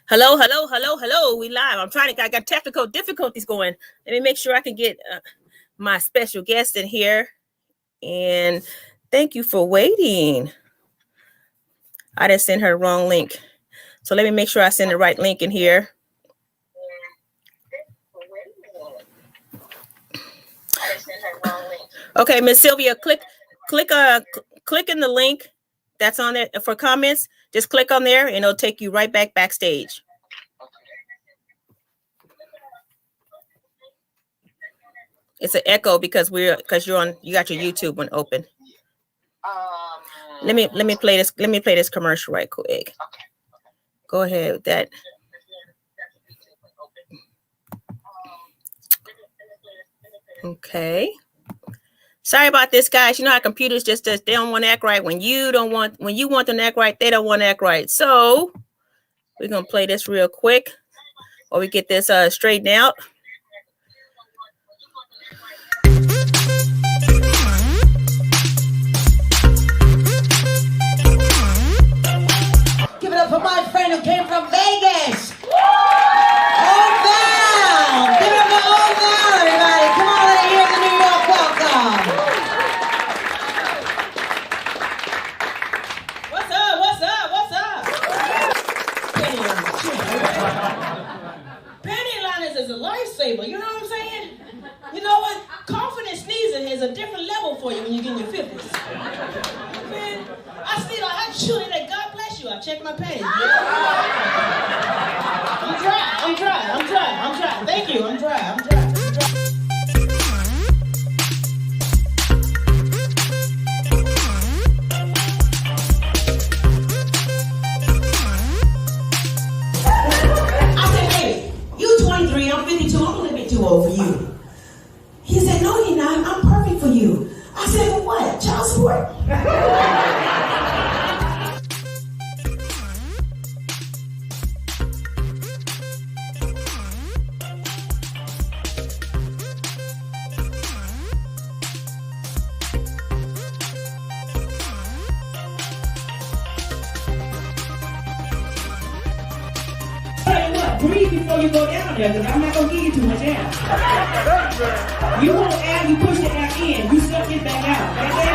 Hello, hello, hello, hello. We live. I got technical difficulties going. Let me make sure I can get my special guest in here. And thank you for waiting. I didn't send her the wrong link. So let me make sure I send the right link in here. Okay, Miss Sylvia, click in the link that's on there for comments. Just click on there and it'll take you right backstage. It's an echo because you got your YouTube one open. Let me play this. Let me play this commercial right quick. Go ahead with that. Okay. Sorry about this, guys. You know how computers just they don't want to act right when you want them to act right. They don't want to act right. So we're gonna play this real quick while we get this straightened out. Give it up for my friend who came from Vegas. Homebound. Give it up for Homebound, everybody. Come on, let me hear the New York welcome. What's up? What's up? What's up? Panty liners is a lifesaver. You know what I'm saying? You know what? Coughing and sneezing is a different level for you when you get in your 50s. Man, I see the hot chili that God bless you. I check my panties. I'm dry. Thank you. I'm dry. I said, hey, you 23, I'm 52, I'm a little bit too old for you. He said, no, you're not. I'm perfect for you. I said, for what? Child support? Breathe before you go down there, because I'm not going to give you too much air. You want air, you push the air in, you suck it back out. Okay?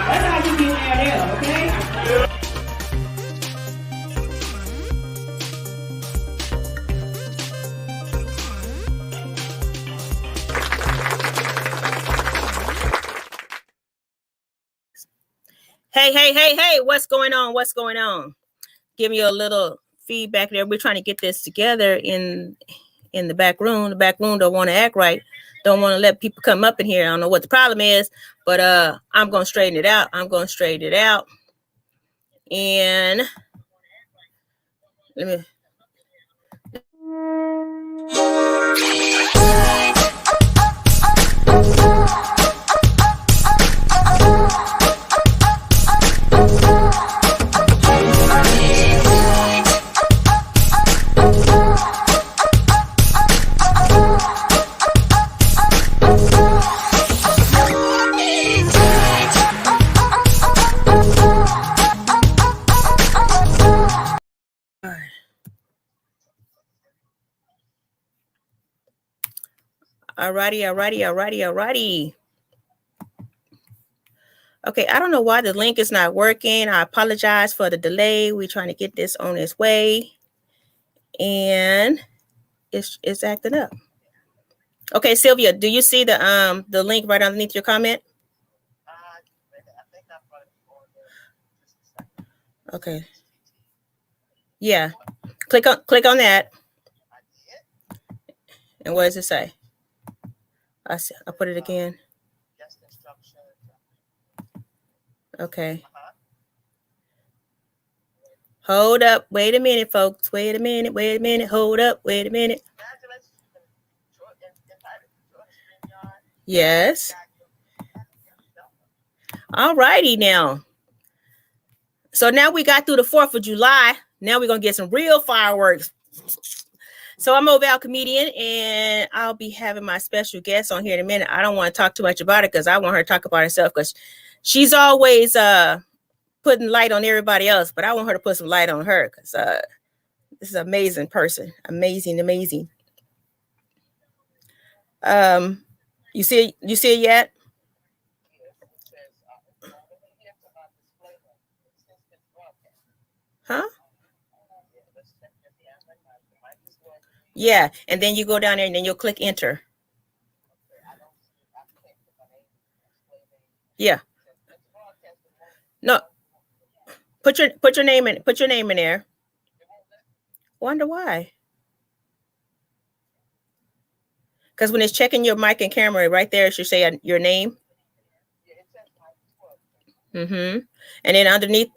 That's how you get air there, okay? Hey, what's going on? Give me a little feedback there. We're trying to get this together in the back room. The back room don't want to act right. Don't want to let people come up in here. I don't know what the problem is, but I'm going to straighten it out. And let me. Alrighty. Okay, I don't know why the link is not working. I apologize for the delay. We're trying to get this on its way, and it's acting up. Okay, Sylvia, do you see the link right underneath your comment? Okay. Yeah. Click on that. And what does it say? I put it again. Okay. Hold up. Wait a minute, folks. Wait a minute. Hold up. Wait a minute. Yes. All righty now. So now we got through the 4th of July. Now we're going to get some real fireworks. So I'm a Val comedian, and I'll be having my special guest on here in a minute. I don't want to talk too much about it because I want her to talk about herself, because she's always putting light on everybody else, but I want her to put some light on her, because This is an amazing person. Amazing. You see it yet? Huh? Yeah, and then you go down there and then you'll click enter. Yeah. No, put your name in there. Wonder why? Because when it's checking your mic and camera, right there, it should say your name. Mm-hmm. And then underneath.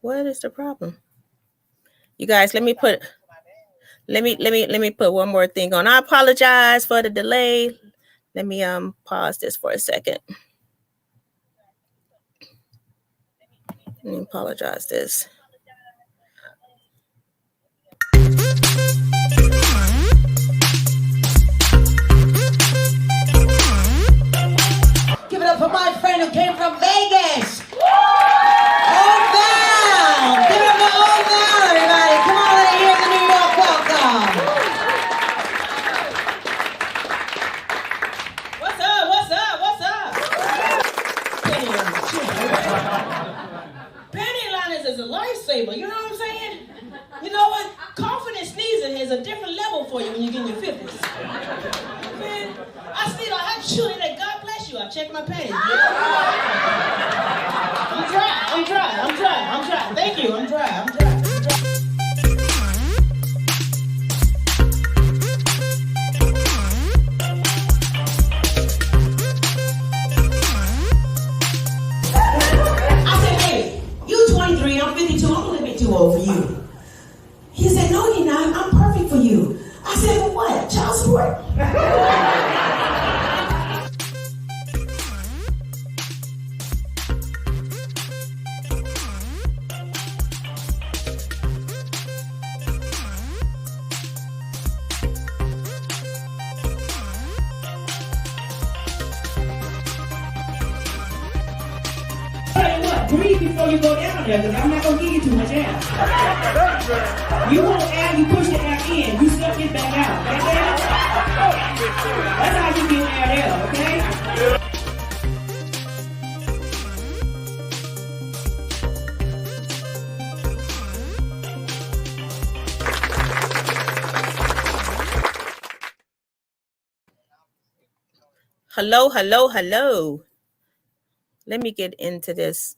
What is the problem? You guys, let me put one more thing on. I apologize for the delay. Let me pause this for a second. Let me apologize this. Give it up for my friend who came from Vegas. Homebound. Give it up for Homebound, everybody. Come on, let me hear the New York welcome. What's up? Panty liners is a lifesaver, you know what I'm saying? You know what? Coughing and sneezing is a different level for you when you get in your 50s. Man, I truly that God bless you. I checked my panties. I'm trying. Thank you, I'm trying. I said, hey, you 23, I'm 52, I'm a little bit too old for you. He said, no, you're not, I'm perfect for you. I said, for what? Child support? Breathe before you go down there, because I'm not going to give you too much air. You want air, you push the air in, you suck it back out. Okay? That's how you get air there, okay? Hello. Let me get into this.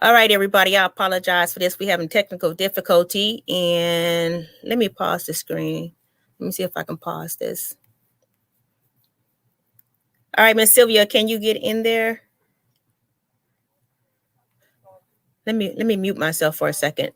All right, everybody, I apologize for this. We're having technical difficulty, and let me pause the screen. Let me see if I can pause this. All right, Miss Sylvia, can you get in there? Let me mute myself for a second.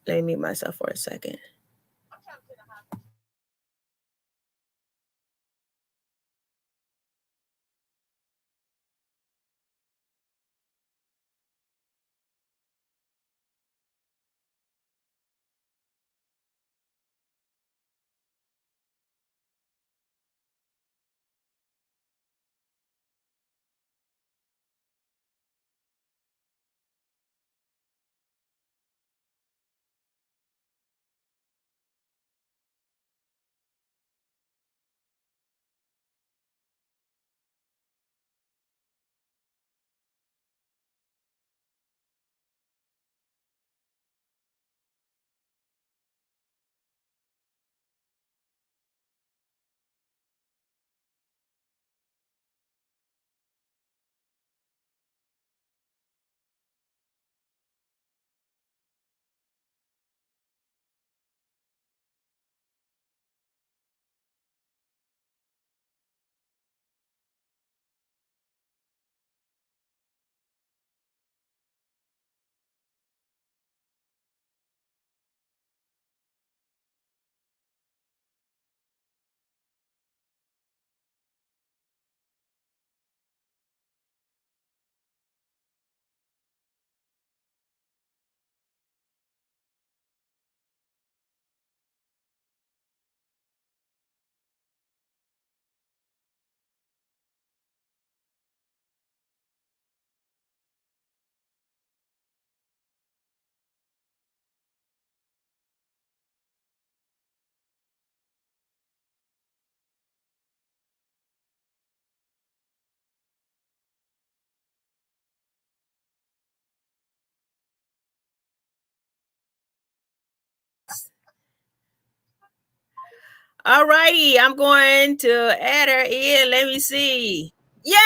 All righty, I'm going to add her in. Let me see. Yay!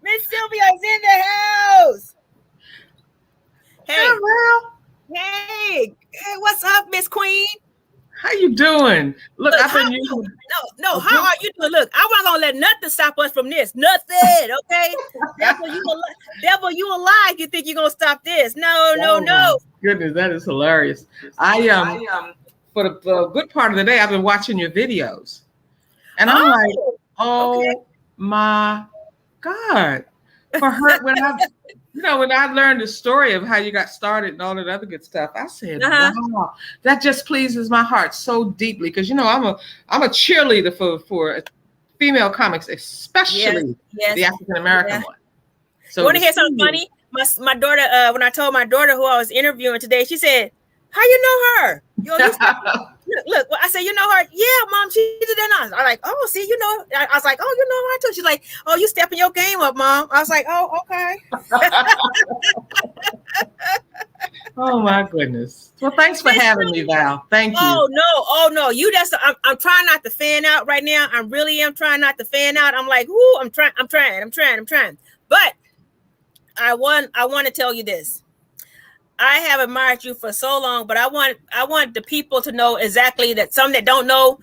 Miss Sylvia is in the house. Hey, Well, hey, what's up, Miss Queen? how you doing? Look, I've been using. No. How are you doing? Look, I wasn't gonna let nothing stop us from this. Nothing, okay? Devil, you a lie. You think you're gonna stop this? No. Goodness, that is hilarious. I for the good part of the day, I've been watching your videos, and I'm like, oh okay. my God! For her, when I learned the story of how you got started and all that other good stuff, I said, wow, that just pleases my heart so deeply because I'm a cheerleader for female comics, especially the African American one. So you want to hear something funny? My daughter, when I told my daughter who I was interviewing today, she said, "How you know her?" Look. I said, "You know her?" "Yeah, Mom, she did that." I was like, "Oh, see, I was like, "Oh, you know her too." She's like, "Oh, you stepping your game up, Mom." I was like, "Oh, okay." Oh my goodness. Well, thanks for having me, Val. Thank you. Oh no. You I'm trying not to fan out right now. I really am trying not to fan out. I'm like, "Ooh, I'm trying. But I want to tell you this. I have admired you for so long, but I want the people to know exactly that some that don't know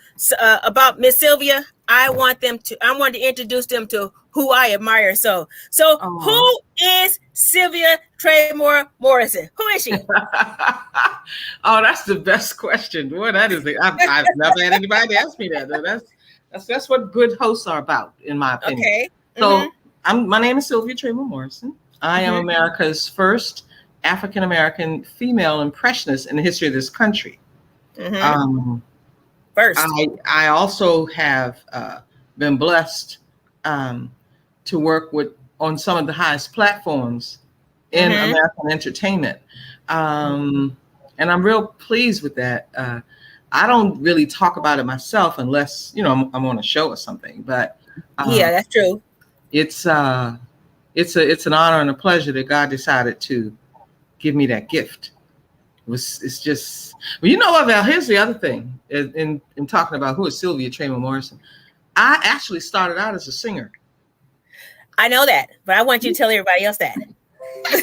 about Miss Sylvia. I want to introduce them to who I admire. So who is Sylvia Traymore Morrison? Who is she? Oh, that's the best question. Boy, that is I've never had anybody ask me that. That's what good hosts are about, in my opinion. Okay. So my name is Sylvia Traymore Morrison. I am America's first African American female impressionist in the history of this country. First, I also have been blessed to work on some of the highest platforms in American entertainment, and I'm real pleased with that. I don't really talk about it myself unless I'm on a show or something. But Yeah, that's true. It's an honor and a pleasure that God decided to give me that gift. It's just, well, you know what, Val, here's the other thing in talking about who is Sylvia Traymore Morrison. I actually started out as a singer. I know that, but I want you to tell everybody else that. The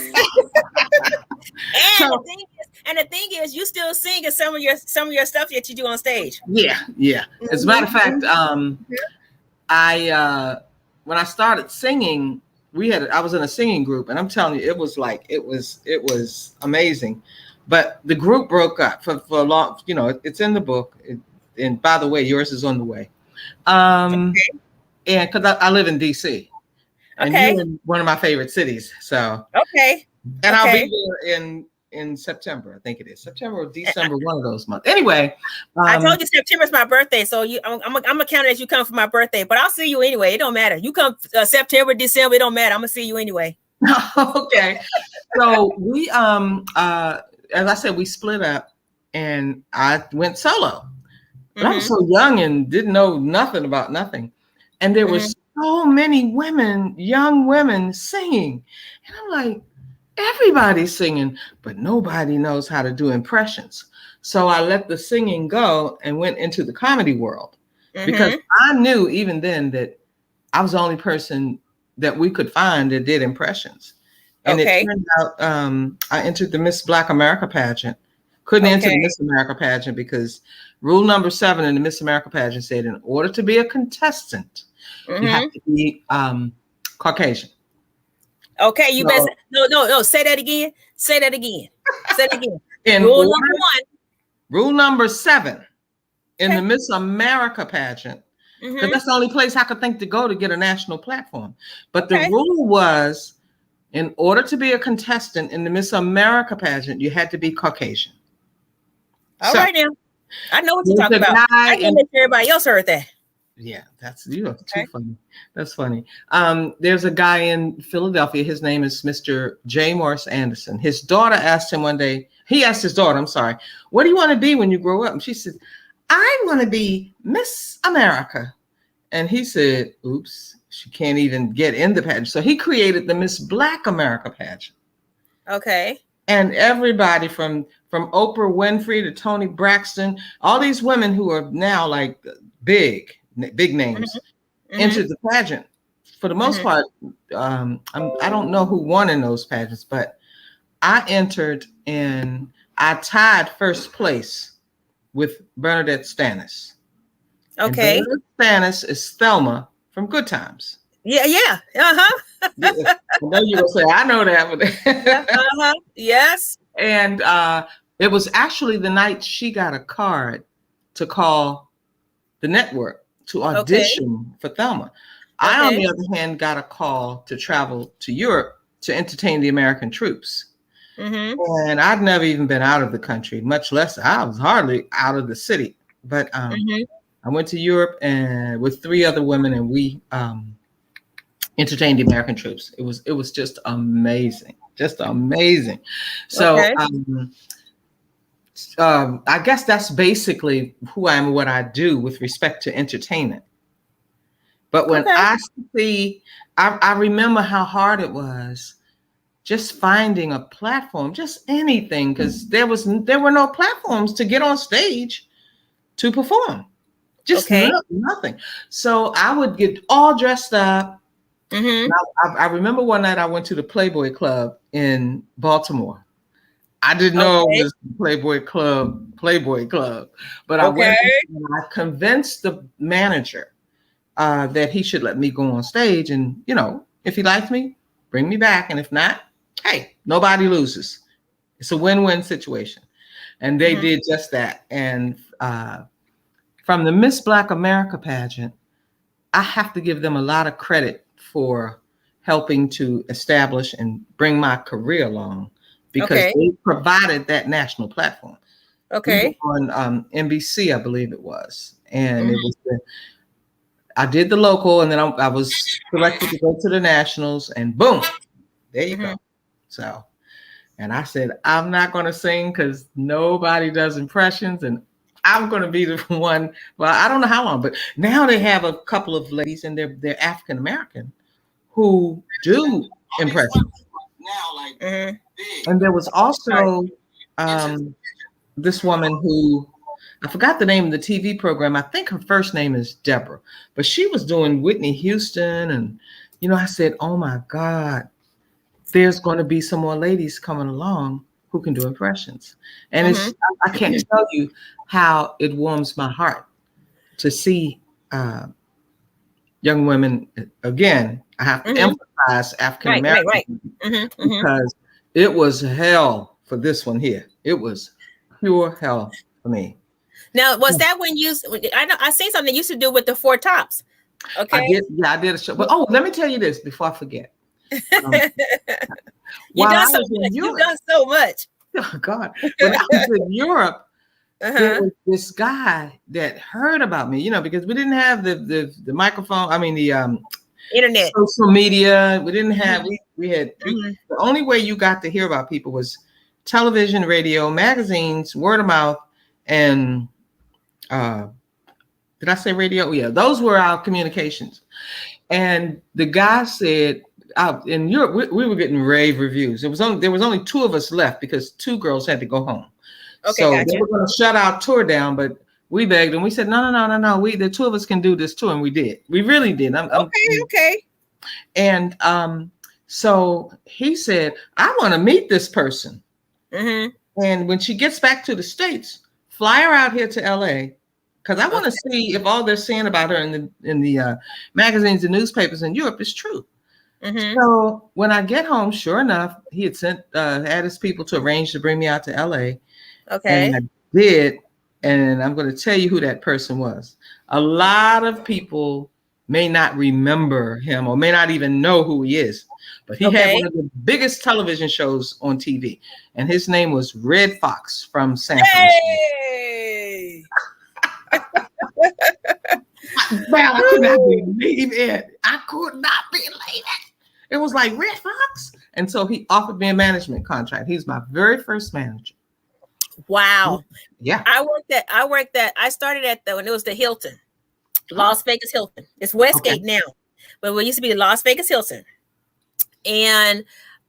thing is, you still sing some of your stuff that you do on stage. Yeah. As a matter of fact, when I started singing, I was in a singing group, and I'm telling you, it was amazing. But the group broke up for a long. It's in the book, and by the way, yours is on the way. And because I live in DC, and you're in one of my favorite cities, so and I'll be there in September. I think it is September or December, one of those months. Anyway, I told you September's my birthday, so I'm gonna count it as you come for my birthday. But I'll see you anyway. It don't matter. You come September, December. It don't matter. I'm gonna see you anyway. Okay. So we as I said, we split up, and I went solo. But I was so young and didn't know nothing about nothing, and there were so many young women singing, and I'm like, everybody's singing, but nobody knows how to do impressions. So I let the singing go and went into the comedy world, because I knew even then that I was the only person that we could find that did impressions. And it turned out I entered the Miss Black America pageant. Couldn't enter the Miss America pageant because rule number 7 in the Miss America pageant said, in order to be a contestant, you have to be Caucasian. Okay, you best no. Say that again. Say that again. In rule number 1. Rule number 7 in the Miss America pageant, because that's the only place I could think to go to get a national platform. But the rule was, in order to be a contestant in the Miss America pageant, you had to be Caucasian. All right now. I know what you're talking about. I didn't make sure everybody else heard that. Yeah, too funny. That's funny. There's a guy in Philadelphia. His name is Mr. J. Morris Anderson. His daughter asked him one day, he asked his daughter, I'm sorry, what do you want to be when you grow up? And she said, I want to be Miss America. And he said, oops, she can't even get in the pageant. So he created the Miss Black America pageant. Okay. And everybody from Oprah Winfrey to Toni Braxton, all these women who are now like big names entered the pageant. For the most part, I don't know who won in those pageants, but I entered and I tied first place with Bernadette Stannis. Okay. And Bernadette Stannis is Thelma from Good Times. Yeah. Uh-huh. I know you're gonna say I know that, but Yes. And it was actually the night she got a card to call the network to audition for Thelma. I, on the other hand, got a call to travel to Europe to entertain the American troops. And I'd never even been out of the country, much less I was hardly out of the city. But I went to Europe and with 3 other women, and we entertained the American troops. It was just amazing. Just amazing. So I guess that's basically who I am and what I do with respect to entertainment. But when I see, I remember how hard it was just finding a platform, just anything, because there were no platforms to get on stage to perform. Just nothing. So I would get all dressed up. I remember one night I went to the Playboy Club in Baltimore. I didn't know it was Playboy Club, but I went and I convinced the manager that he should let me go on stage, and if he liked me, bring me back, and if not, hey, nobody loses. It's a win-win situation, and they did just that. And from the Miss Black America pageant, I have to give them a lot of credit for helping to establish and bring my career along, because they provided that national platform. We were on NBC, I believe it was, and it was I did the local, and then I was selected to go to the nationals, and boom, there you go. So, and I said, I'm not going to sing because nobody does impressions, and I'm going to be the one. Well, I don't know how long, but now they have a couple of ladies, and they're African American, who do impressions. And there was also this woman who, I forgot the name of the TV program. I think her first name is Deborah, but she was doing Whitney Houston. And, I said, oh my God, there's going to be some more ladies coming along who can do impressions. And I can't tell you how it warms my heart to see young women. Again, I have to emphasize African American, because it was hell for this one here. It was pure hell for me. Now, was that when I seen something you used to do with the 4 Tops? Okay. I did a show. But let me tell you this before I forget. You've done so much. Oh God. When I was in Europe, there was this guy that heard about me, because we didn't have the microphone. I mean, the internet, social media. We didn't have, we had, the only way you got to hear about people was television, radio, magazines, word of mouth, and did I say radio? Yeah, those were our communications. And the guy said, in Europe, we were getting rave reviews. There was only 2 of us left because 2 girls had to go home. So they were going to shut our tour down, but we begged and we said, no. The 2 of us can do this too, and we did. We really did. Okay. And so he said, I want to meet this person. And when she gets back to the States, fly her out here to LA, because I want to see if all they're saying about her in the magazines and newspapers in Europe is true. So when I get home, sure enough, he had had his people to arrange to bring me out to LA. And I did. And I'm going to tell you who that person was. A lot of people may not remember him or may not even know who he is, but he had one of the biggest television shows on TV, and his name was Red Fox from San Francisco. Well, I could not believe it. I could not believe it. It was like Red Fox. And so he offered me a management contract. He's my very first manager. Wow. Yeah. I started at when it was the Hilton, Las Vegas Hilton. It's Westgate now, but it used to be the Las Vegas Hilton. And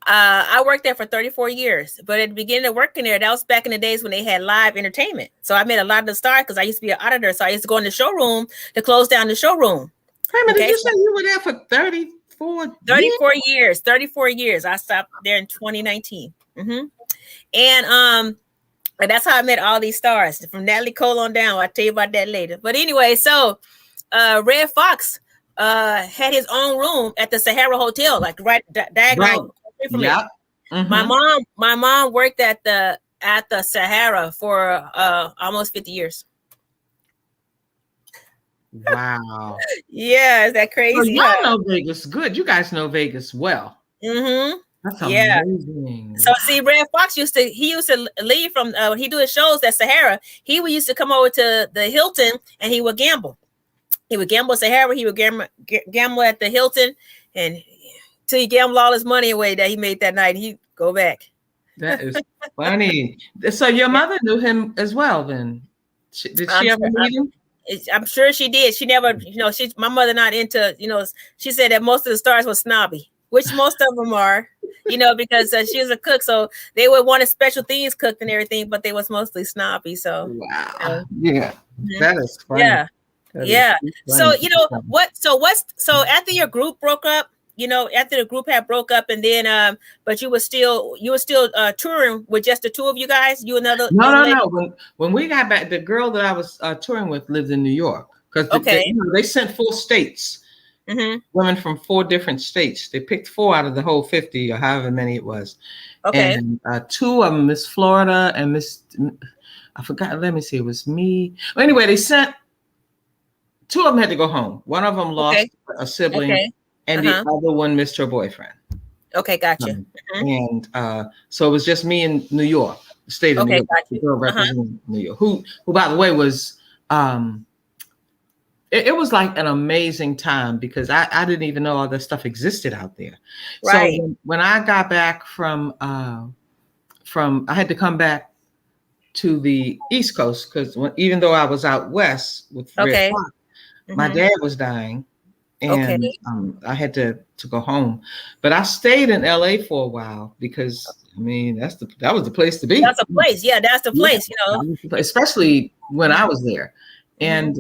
I worked there for 34 years, but at the beginning of working there, that was back in the days when they had live entertainment. So I met a lot of the stars because I used to be an auditor. So I used to go in the showroom to close down the showroom. Wait a minute, did you say you were there for 34 years? 34 years. I stopped there in 2019. And that's how I met all these stars from Natalie Cole on down. I'll tell you about that later. But anyway, so Red Fox had his own room at the Sahara Hotel, like right diagonal from it. My mom worked at the Sahara for almost 50 years. Wow. Yeah, is that crazy? So y'all know Vegas good. You guys know Vegas well. That's amazing. So see, Red Fox used to leave from when he do his shows at Sahara. He used to come over to the Hilton and he would gamble. He would gamble at Sahara. He would gamble at the Hilton, and till he gambled all his money away that he made that night, he'd go back. That is funny. So your mother knew him as well, then? Did she ever meet him? I'm sure she did. She never, my mother not into, she said that most of the stars were snobby, which most of them are, because she was a cook. So they would want special things cooked and everything, but they was mostly snobby. So, wow. Yeah. That is funny. Yeah. Yeah. So, so after your group broke up, after the group had broke up and then, but you were still touring with just the two of you guys, you another. No. When we got back, the girl that I was touring with lived in New York because they sent 4 states, women from 4 different states. They picked 4 out of the whole 50 or however many it was. Okay. And 2 of them, Miss Florida and I forgot. Let me see. It was me. Well, anyway, they sent 2 of them had to go home. One of them lost a sibling. Okay. And the other one missed her boyfriend. Okay, gotcha. And so it was just me in New York, the state of New York. The girl representing New York, who by the way was, it was like an amazing time because I didn't even know all this stuff existed out there. Right. So when I got back from I had to come back to the East Coast because even though I was out west with Red Fox, my dad was dying. And I had to go home, but I stayed in LA for a while because that was the place to be. That's a place, yeah. That's the place, especially when I was there. And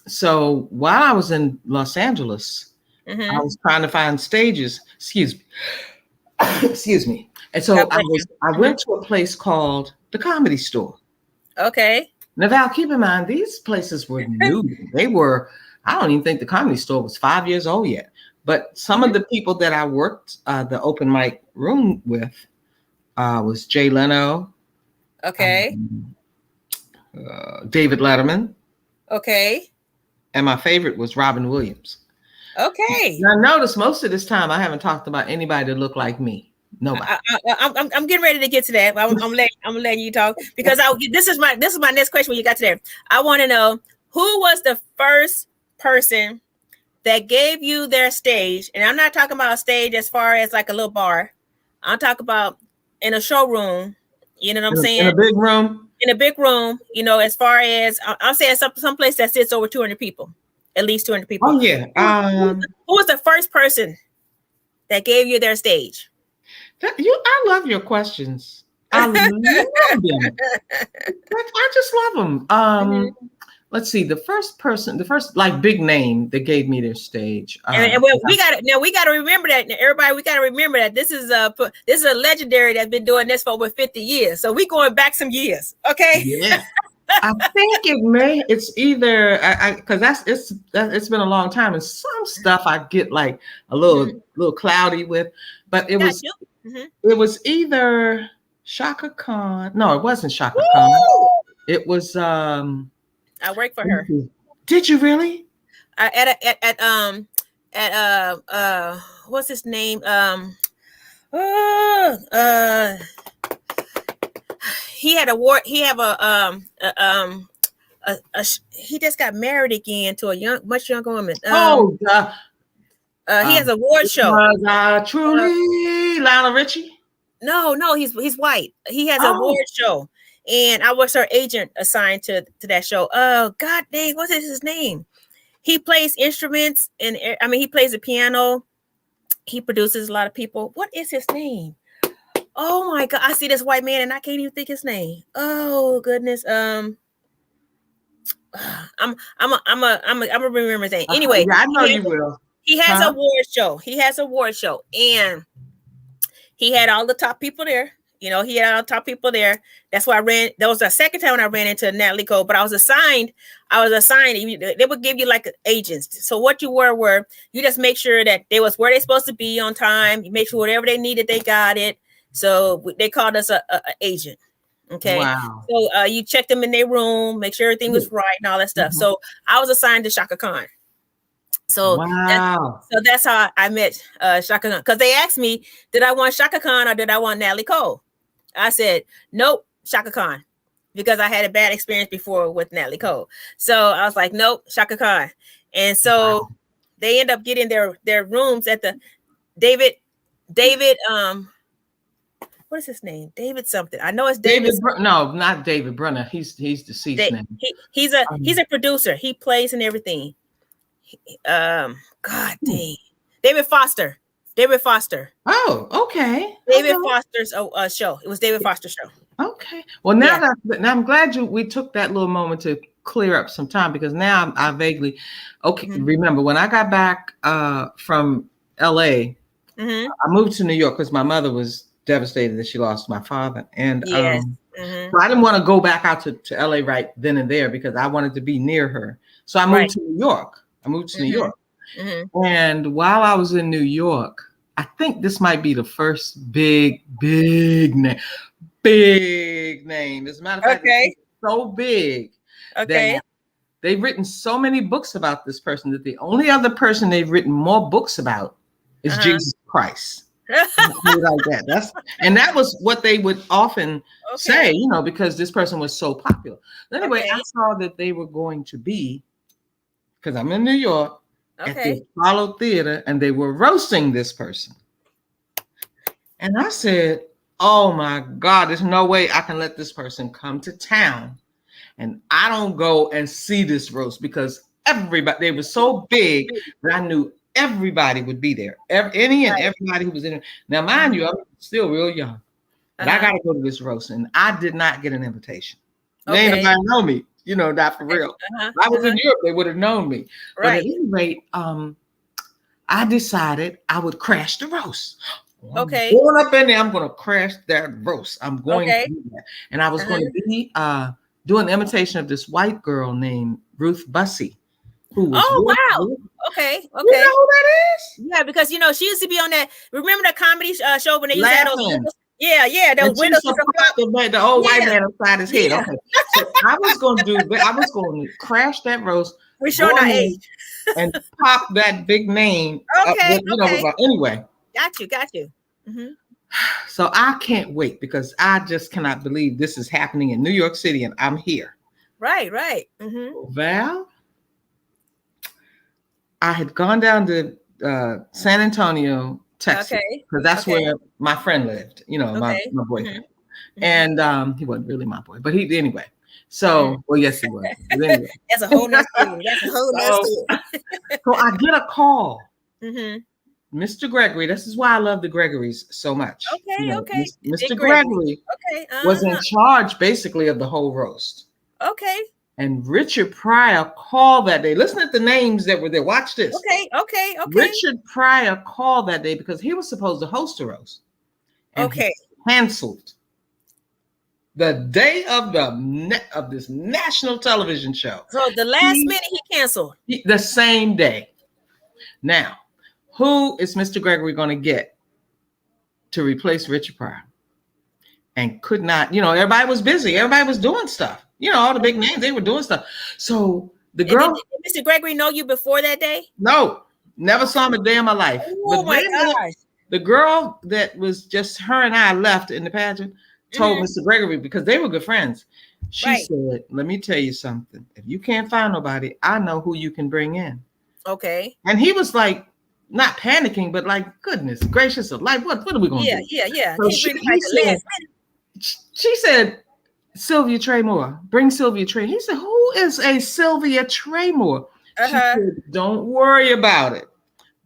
so while I was in Los Angeles, I was trying to find stages. Excuse me. And so I went to a place called the Comedy Store. Okay. Now, Val, keep in mind these places were new. They were. I don't even think the Comedy Store was 5 years old yet. But some of the people that I worked the open mic room with was Jay Leno. Okay. David Letterman. Okay. And my favorite was Robin Williams. Okay. Now notice most of this time I haven't talked about anybody that looked like me. Nobody. I'm getting ready to get to that. I'm letting you talk because this is my next question when you got to there. I want to know who was the first person that gave you their stage, and I'm not talking about a stage as far as like a little bar. I'm talking about in a showroom. You know what I'm saying? In a big room. In a big room. As far as I'm saying, some place that sits over 200 people, at least 200 people. Oh yeah. Who was the first person that gave you their stage? I love your questions. I love them. I just love them. Let's see. The first like big name that gave me their stage. We got to remember that. Everybody, we got to remember that this is a legendary that's been doing this for over 50 years. So we going back some years. Okay. Yeah. I think it's either because it's been a long time, and some stuff I get like a little cloudy with, but it was either Shaka Khan. No, it wasn't Shaka Khan. It was I worked for her. Did you really? What's his name? He had he just got married again to a much younger woman. He has a award show. Truly, Lionel Richie. No, he's white. He has an award show. And I was her agent assigned to that show. Oh, God dang, what is his name? He plays instruments, and he plays the piano. He produces a lot of people. What is his name? Oh my God! I see this white man and I can't even think his name. Oh goodness. I'm a remember his name. Anyway, yeah, I know you will. He has a award show. He has a award show, and he had all the top people there. You know, he had all the top people there. That's why I ran. That was the second time when I ran into Natalie Cole, but I was assigned. They would give you like agents. So what you were you just make sure that they was where they supposed to be on time. You make sure whatever they needed, they got it. So they called us a agent. Okay. Wow. So you checked them in their room, make sure everything was right and all that stuff. So I was assigned to Shaka Khan. So wow. That's how I met Shaka Khan. Because they asked me, did I want Shaka Khan or did I want Natalie Cole? I said, nope, Shaka Khan. Because I had a bad experience before with Natalie Cole. So I was like, nope, Shaka Khan. And so they end up getting their rooms at the David, what is his name? David something. I know it's David. No, not David Brunner. He's deceased now. He's a producer. He plays and everything. God dang. David Foster. Oh, okay. David Foster's show. It was David Foster's show. Okay. Well, now I'm glad we took that little moment to clear up some time, because now I vaguely remember when I got back from LA, I moved to New York because my mother was devastated that she lost my father. And so I didn't want to go back out to LA right then and there because I wanted to be near her. So I moved to New York. New York. And while I was in New York, I think this might be the first big name. Big name. As a matter of fact, it's so big that they've written so many books about this person that the only other person they've written more books about is Jesus Christ. Like that. That was what they would often say, you know, because this person was so popular. Anyway, I saw that they were going to be, because I'm in New York, at the Apollo Theater, and they were roasting this person. And I said, oh my God, there's no way I can let this person come to town and I don't go and see this roast, because they were so big that I knew everybody would be there. Everybody who was in there. Now, mind you, I'm still real young, but I got to go to this roast, and I did not get an invitation. They ain't nobody know me, you know, not for real. If I was in Europe, they would have known me. But at any rate, I decided I would crash the roast. Going up in there, I'm going to crash that roast. I'm going to do that. And I was going to be doing an imitation of this white girl named Ruth Bussey. Who was wow. Okay. You know who that is? Yeah, because, you know, she used to be on that. Remember that comedy show when they used to have those windows? Yeah, those windows. The old white man inside his head. Okay. So I was going to crash that roast. We're showing our age. And pop that big name. Anyway. Got you. So I can't wait, because I just cannot believe this is happening in New York City and I'm here. Right. Val, I had gone down to San Antonio, Texas, because that's where my friend lived, you know, my boyfriend. And he wasn't really my boy, but anyway. So, well, yes, he was. But anyway. That's a whole nother story. So I get a call. Mr. Gregory, this is why I love the Gregorys so much. Mr. Gregory was in charge basically of the whole roast. And Richard Pryor called that day. Listen to the names that were there. Watch this. Okay. Richard Pryor called that day because he was supposed to host a roast. And he canceled the day of this national television show. So the last minute he canceled. The same day. Now, who is Mr. Gregory going to get to replace Richard Pryor? And could not, you know, everybody was busy. Everybody was doing stuff. You know, all the big names, they were doing stuff. So the girl. Did Mr. Gregory know you before that day? No, never saw him a day in my life. Oh my gosh. The girl that was just her and I left in the pageant told Mr. Gregory, because they were good friends. She said, let me tell you something. If you can't find nobody, I know who you can bring in. Okay. And he was like, not panicking, but like, goodness gracious of life, what are we going to do? Yeah. So she said, Sylvia Traymore, bring Sylvia Traymore. He said, who is a Sylvia Traymore? She said, don't worry about it.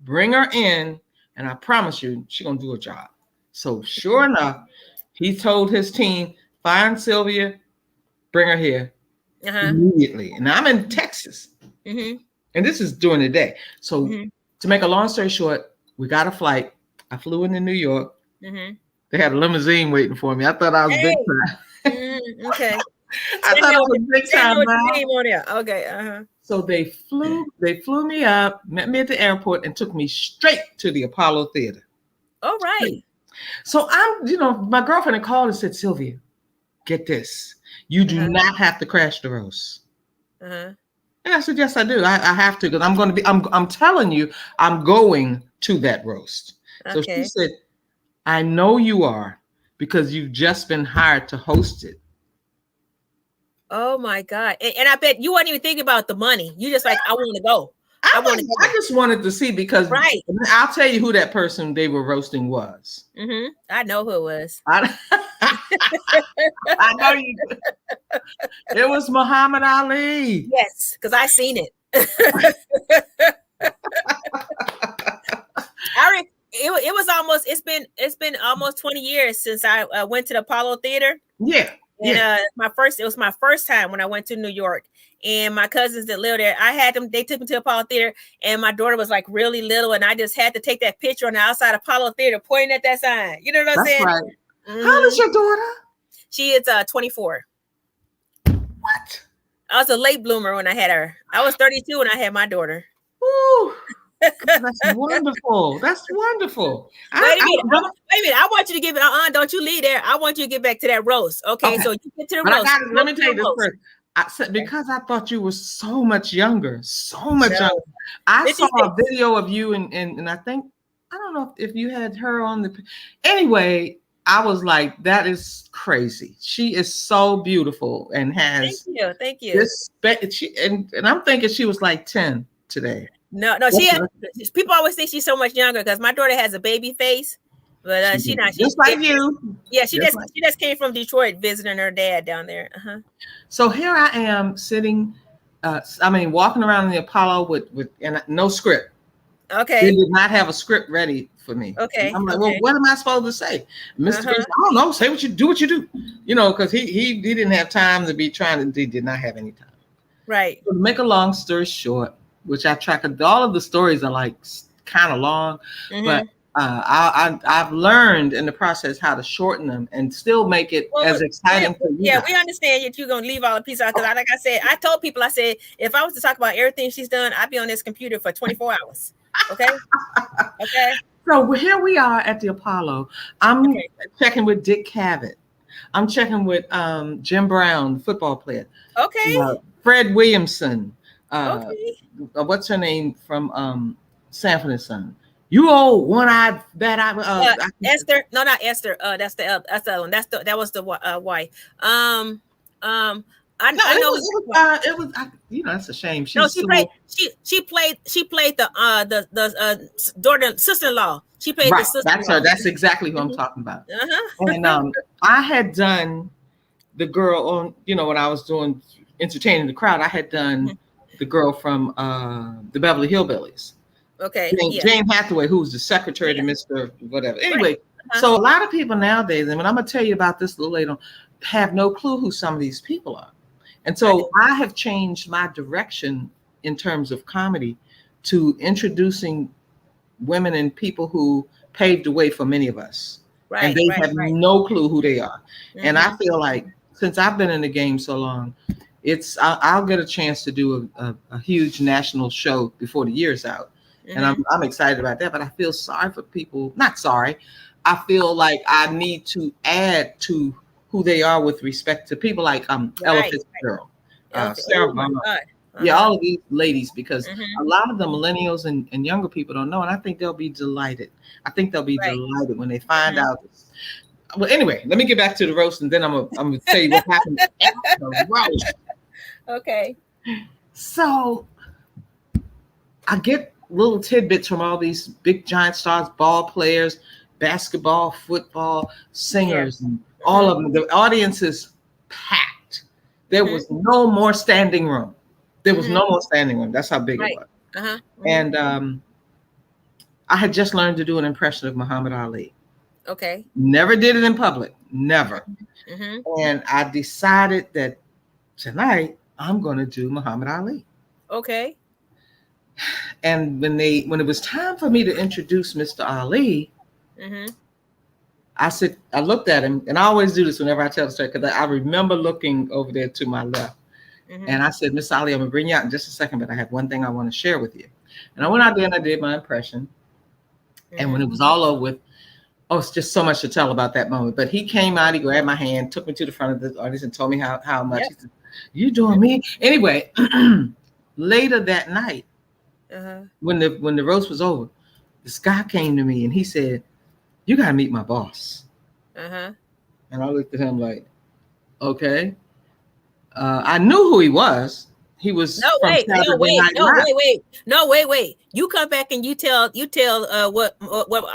Bring her in, and I promise you, she's gonna do a job. So sure enough, he told his team, find Sylvia, bring her here immediately. And I'm in Texas, and this is during the day. So to make a long story short, we got a flight. I flew into New York. They had a limousine waiting for me. I thought I was big time. Okay. I thought I was big time. Okay. So they flew me up, met me at the airport, and took me straight to the Apollo Theater. All right. So my girlfriend had called and said, Sylvia, get this. You do not have to crash the roast. And I said, yes, I do. I have to, because I'm telling you, I'm going to that roast. So she said, I know you are, because you've just been hired to host it. Oh my God. And I bet you weren't even thinking about the money. You just like, I want to go. I just wanted to see, because I'll tell you who that person they were roasting was. I know who it was. I know you. It was Muhammad Ali. Yes, because I seen it. It was almost. It's been almost 20 years since I went to the Apollo Theater. Yeah. And it was my first time when I went to New York, and my cousins that live there, they took me to Apollo Theater, and my daughter was like really little, and I just had to take that picture on the outside of Apollo Theater pointing at that sign. You know what I'm saying? Right. How old is your daughter? She is 24. What? I was a late bloomer when I had her. I was 32 when I had my daughter. Ooh. That's wonderful. That's wonderful. Wait a minute. I want you to give it. Don't you leave there. I want you to get back to that roast. Okay. So you get to the roast. Let me tell you this first. I said, because I thought you were so much younger. Younger. I saw a video of you and I think, I don't know if you had her on the. Anyway, I was like, that is crazy. She is so beautiful and has. Thank you. This and I'm thinking she was like 10 today. No, people always think she's so much younger because my daughter has a baby face, but she's not. Just like you. Yeah, she just came from Detroit visiting her dad down there. So here I am sitting, walking around in the Apollo with no script. Okay. They did not have a script ready for me. Okay. I'm like, well, what am I supposed to say? Mr. Chris, I don't know. Say what you do. Because he didn't have time to be he did not have any time. Right. So to make a long story short, which I track, all of the stories are like kind of long, but I've learned in the process how to shorten them and still make it as exciting for you. Yeah, we understand that you're gonna leave all the pieces out, because like I said, I told people, I said, if I was to talk about everything she's done, I'd be on this computer for 24 hours. Okay. Okay. So here we are at the Apollo. I'm checking with Dick Cavett. I'm checking with Jim Brown, football player. Okay. Fred Williamson. What's her name from Sanford and Son? You old one-eyed, bad-eyed. Esther. No, not Esther. That's the other one. That was the wife. I know it was. That's a shame. She played the daughter, sister-in-law. She played the sister-in-law. That's her. That's exactly who I'm talking about. And I had done the girl on. When I was doing entertaining the crowd, I had done the girl from the Beverly Hillbillies. Okay. Jane Hathaway, who's the secretary to Mr. Whatever. Anyway, so a lot of people nowadays, and I'm going to tell you about this a little later on, have no clue who some of these people are. And so I have changed my direction in terms of comedy to introducing women and people who paved the way for many of us. And they have no clue who they are. And I feel like since I've been in the game so long, I'll get a chance to do a huge national show before the year's out. And I'm excited about that, but I feel sorry for people. Not sorry. I feel like I need to add to who they are with respect to people like Ella Fitzgerald, Sarah Vaughan. All of these ladies, because a lot of the millennials and younger people don't know, and I think they'll be delighted. I think they'll be delighted when they find out. Well, anyway, let me get back to the roast, and then I'm gonna tell you what happened at the roast. Okay. So I get little tidbits from all these big giant stars, ball players, basketball, football, singers, and all of them. The audience is packed. There was no more standing room. There was no more standing room. That's how big it was. And I had just learned to do an impression of Muhammad Ali. Okay. Never did it in public, never. Mm-hmm. And I decided that tonight I'm going to do Muhammad Ali. Okay. And when it was time for me to introduce Mr. Ali, Mm-hmm. I looked at him, and I always do this whenever I tell the story because I remember looking over there to my left. Mm-hmm. And I said, Miss Ali, I'm gonna bring you out in just a second, but I have one thing I want to share with you. And I went out there and I did my impression. Mm-hmm. And when it was all over with, it's just so much to tell about that moment. But he came out, he grabbed my hand, took me to the front of the audience and told me how much. Yep. He said, you doing me? Anyway, later that night, when the roast was over, this guy came to me and he said, you gotta meet my boss. And I looked at him like, okay. I knew who he was. He was wait. You come back and you tell what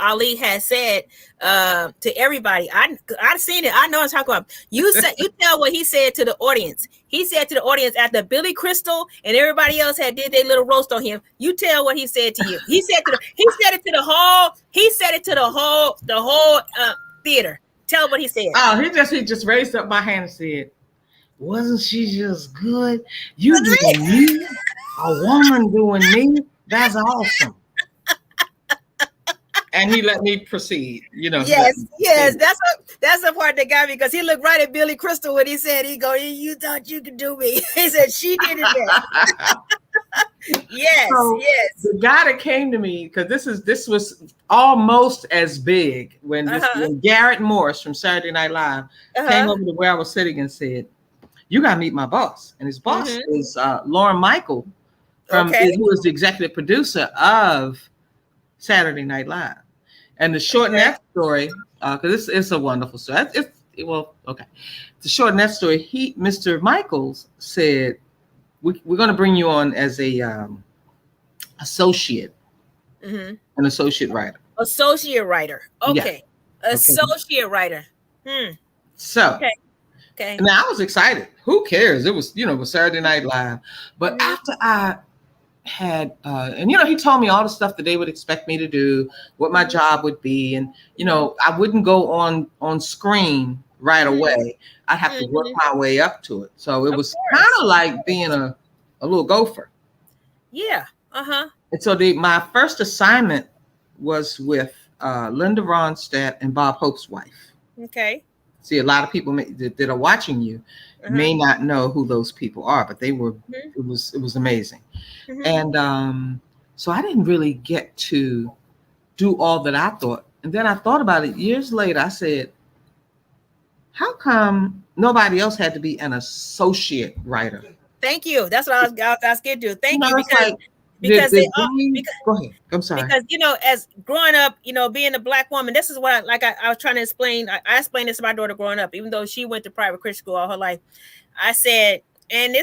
Ali has said to everybody. I've seen it. I know I'm talking about. You tell what he said to the audience. He said to the audience after Billy Crystal and everybody else had did their little roast on him. You tell what he said to you. He said it to the whole theater. Tell what he said. Oh, he just raised up my hand and said, wasn't she just good? You doing me, a woman doing me. That's awesome. And he let me proceed. Yes. That's the part that got me because he looked right at Billy Crystal when he said, you thought you could do me. He said she did it. Yes. The guy that came to me, because this was almost as big when Garrett Morris from Saturday Night Live came over to where I was sitting and said, you got to meet my boss. And his boss is Lauren Michael, who is the executive producer of Saturday Night Live. And to shorten that story, because it's a wonderful story. To shorten that story, Mr. Michaels said, we're going to bring you on as a associate, an associate writer. Associate writer. Okay. Yeah. Associate writer. So. Okay. Now I was excited. Who cares? It was, it was Saturday Night Live. But after I had, and he told me all the stuff that they would expect me to do, what my job would be, and I wouldn't go on screen right away. I'd have to work my way up to it. So it was kind of like being a little gopher. Yeah. And so my first assignment was with Linda Ronstadt and Bob Hope's wife. Okay. See, a lot of people that are watching you may not know who those people are, but they were. It was amazing, and so I didn't really get to do all that I thought. And then I thought about it years later. I said, "How come nobody else had to be an associate writer?" Thank you. That's what I was getting to. Thank you because go ahead. I'm sorry. Because as growing up, being a Black woman, this is what I was trying to explain. I explained this to my daughter growing up, even though she went to private Christian school all her life. I said, and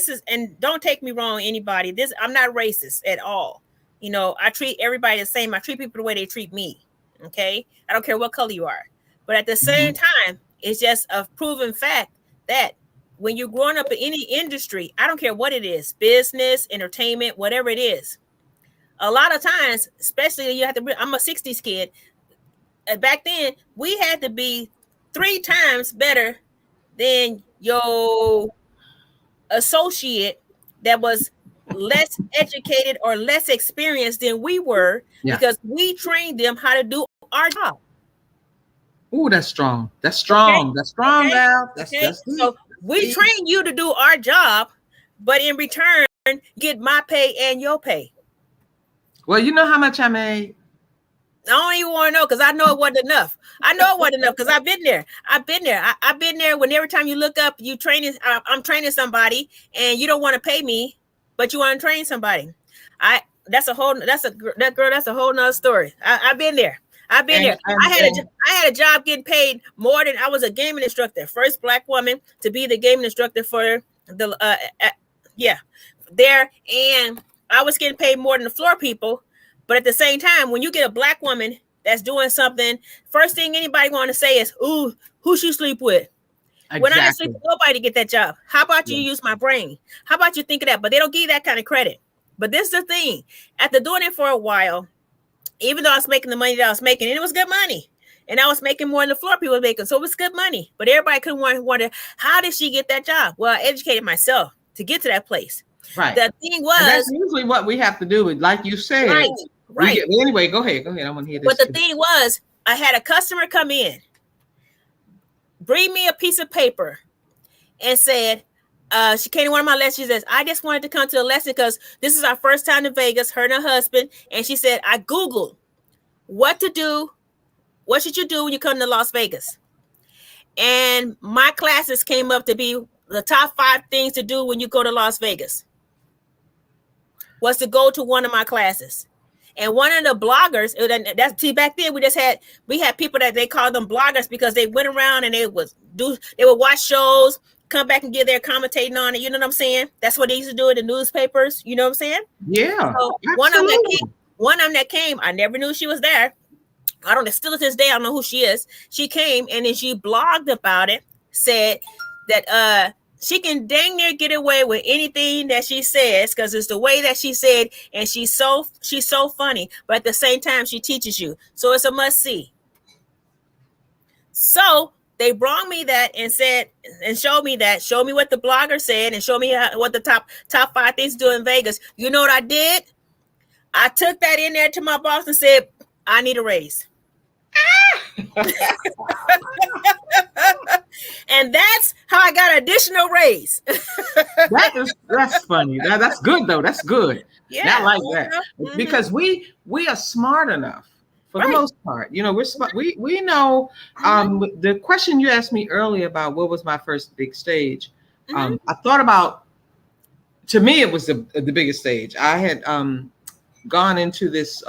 don't take me wrong, anybody. I'm not racist at all. I treat everybody the same. I treat people the way they treat me. Okay, I don't care what color you are. But at the same time, it's just a proven fact that when you're growing up in any industry, I don't care what it is, business, entertainment, whatever it is. A lot of times, especially I'm a 60s kid. Back then, we had to be 3 times better than your associate that was less educated or less experienced than we were because we trained them how to do our job. Ooh, that's strong. That's strong. Okay. That's strong, Val. That's so we train you to do our job, but in return, get my pay and your pay. Well, you know how much I made? I don't even want to know because I know it wasn't enough. I know it wasn't enough because I've been there. I've been there when every time you look up, I'm training somebody and you don't want to pay me, but you want to train somebody. That's a whole nother story. I've been there. I had a job getting paid more than I was a gaming instructor. First Black woman to be the gaming instructor for there. And I was getting paid more than the floor people. But at the same time, when you get a Black woman that's doing something, first thing anybody want to say is, ooh, who she sleep with? Exactly. When I didn't sleep with nobody to get that job. How about you use my brain? How about you think of that? But they don't give you that kind of credit. But this is the thing. After doing it for a while, even though I was making the money that I was making, and it was good money. And I was making more than the floor people were making. So it was good money. But everybody could wonder, how did she get that job? Well, I educated myself to get to that place. Right. The thing was, and that's usually what we have to do. Like you said, right. Anyway, go ahead. I want to hear this. But the thing was, I had a customer come in, bring me a piece of paper, and said, she came to one of my lessons. She says, I just wanted to come to a lesson because this is our first time in Vegas, her and her husband. And she said, I Googled what to do. What should you do when you come to Las Vegas? And my classes came up to be the top 5 things to do when you go to Las Vegas. Was to go to one of my classes. And one of the bloggers, back then we had people that they called them bloggers because they went around and they would watch shows, come back and give their commentating on it. You know what I'm saying? That's what they used to do in the newspapers. You know what I'm saying? Yeah. So one of them that came, I never knew she was there. I don't know, still to this day, I don't know who she is. She came and then she blogged about it, said that she can dang near get away with anything that she says because it's the way that she said, and she's so funny, but at the same time she teaches you. So it's a must see. So they brought me that and said and showed me what the blogger said and showed me what the top 5 things to do in Vegas. You know what I did? I took that in there to my boss and said, I need a raise. And that's how I got an additional raise. That's funny. That's good though. That's good. Yeah, I like that because we are smart enough for the most part. You know, we're smart. We know. The question you asked me earlier about what was my first big stage. I thought about. To me, it was the biggest stage. I had gone into this.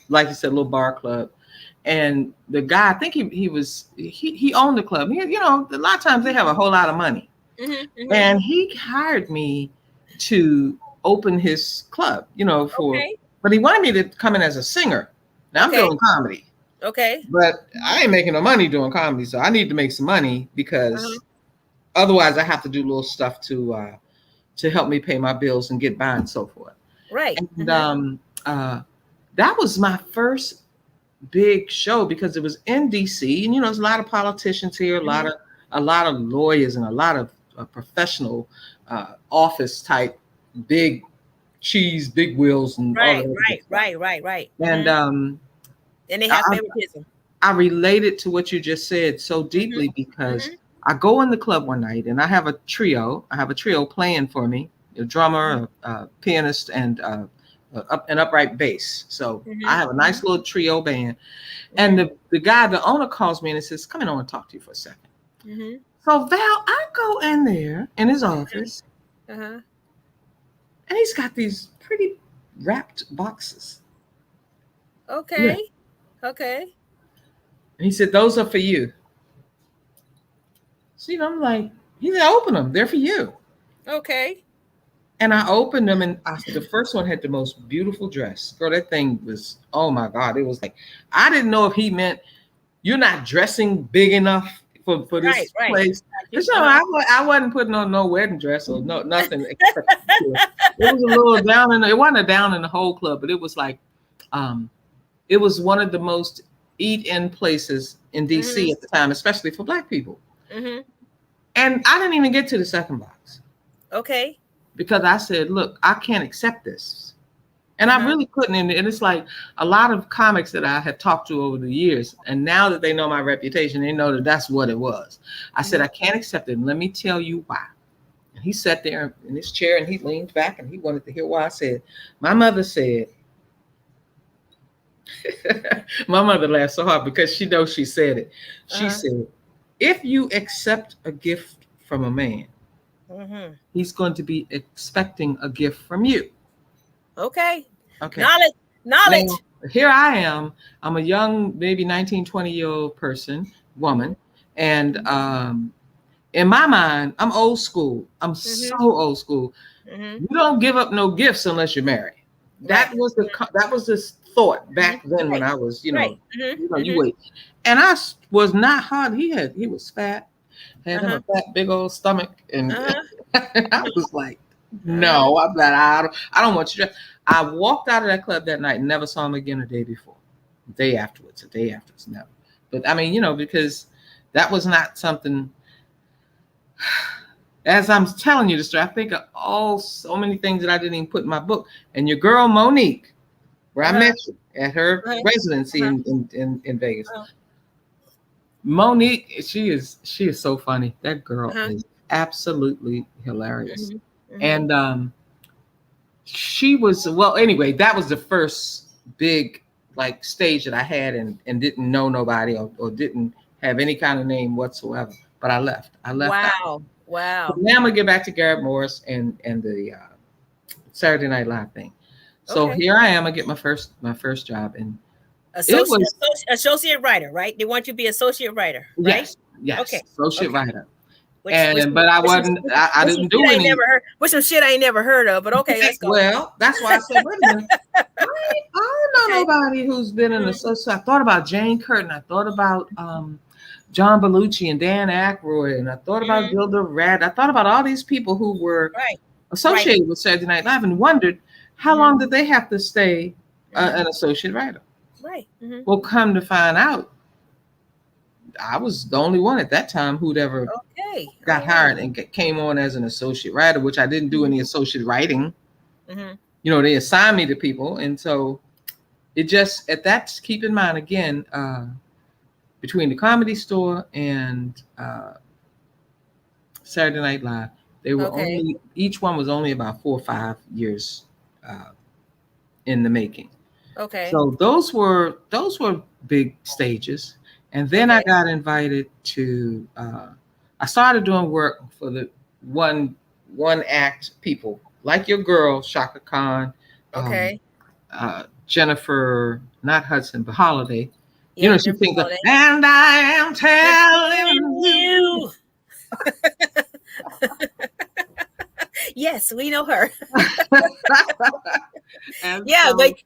Like you said, little bar club, and the guy, I think he owned the club. You know, a lot of times they have a whole lot of money, and he hired me to open his club. You know, but he wanted me to come in as a singer. Now I'm doing comedy, but I ain't making no money doing comedy, so I need to make some money because otherwise I have to do little stuff to help me pay my bills and get by and so forth. Right. And that was my first big show because it was in DC, and you know, there's a lot of politicians here, a lot of lawyers, and a lot of professional office type big cheese, big wheels, and right. And they have favoritism. I related to what you just said so deeply because I go in the club one night and I have a trio. I have a trio playing for me, a drummer, a pianist, and an upright bass. So I have a nice little trio band. And the guy, the owner, calls me and says, come in, I want to talk to you for a second. So Val, I go in there in his office and he's got these pretty wrapped boxes. Okay. And he said, those are for you. So, you know, I'm like, he said, open them. They're for you. Okay. And I opened them, and the first one had the most beautiful dress. Girl, that thing was, oh my God. It was like, I didn't know if he meant you're not dressing big enough for this place. So I wasn't putting on no wedding dress or nothing. It was a little it wasn't down in the whole club, but it was like, it was one of the most eat-in places in DC at the time, especially for Black people. And I didn't even get to the second box. Okay. Because I said, look, I can't accept this. And I really couldn't. And it's like a lot of comics that I had talked to over the years. And now that they know my reputation, they know that that's what it was. I said, I can't accept it. And let me tell you why. And he sat there in his chair and he leaned back and he wanted to hear why. I said, my mother said, my mother laughed so hard because she knows she said it. She said, if you accept a gift from a man, he's going to be expecting a gift from you. Okay. Knowledge. Now, here I am. I'm a young, maybe 19, 20-year-old woman. And in my mind, I'm old school. I'm so old school. You don't give up no gifts unless you're married. That was this thought back then when I was, you wait. And I was not hard. He was fat. Had him a fat, big old stomach, and I was like, "No, I'm not. I don't want you to." I walked out of that club that night and never saw him again the day before. a day afterwards. No. But I mean, because that was not something. As I'm telling you the story, I think of so many things that I didn't even put in my book. And your girl Monique, where I met you at her residency in Vegas. Monique, she is so funny. That girl is absolutely hilarious. And she was, well, anyway, that was the first big like stage that I had and didn't know nobody or didn't have any kind of name whatsoever. But I left. Wow. Wow. But now I'm gonna get back to Garrett Morris and the Saturday Night Live thing. So here I am. I get my first job, and associate writer, right? They want you to be associate writer, right? Yes. Okay. Associate writer. But I wasn't. I didn't do any. Which some shit I ain't never heard of, but okay, let's go. Well, that's why I said, wait a minute. I don't know nobody who's been an associate. I thought about Jane Curtin. I thought about John Belushi and Dan Aykroyd, and I thought about Gilda Radner. I thought about all these people who were associated with Saturday Night Live and wondered how long did they have to stay an associate writer. Right. Well, come to find out, I was the only one at that time who'd ever got hired and came on as an associate writer, which I didn't do any associate writing. They assigned me to people, and so it just keep in mind again. Between the Comedy Store and Saturday Night Live, they were each one was only about 4 or 5 years in the making. Okay. So those were big stages, and then I got invited to. I started doing work for the one act people like your girl Shaka Khan. Jennifer, not Hudson, but Holiday. She thinks, and I am telling you. Yes, we know her. But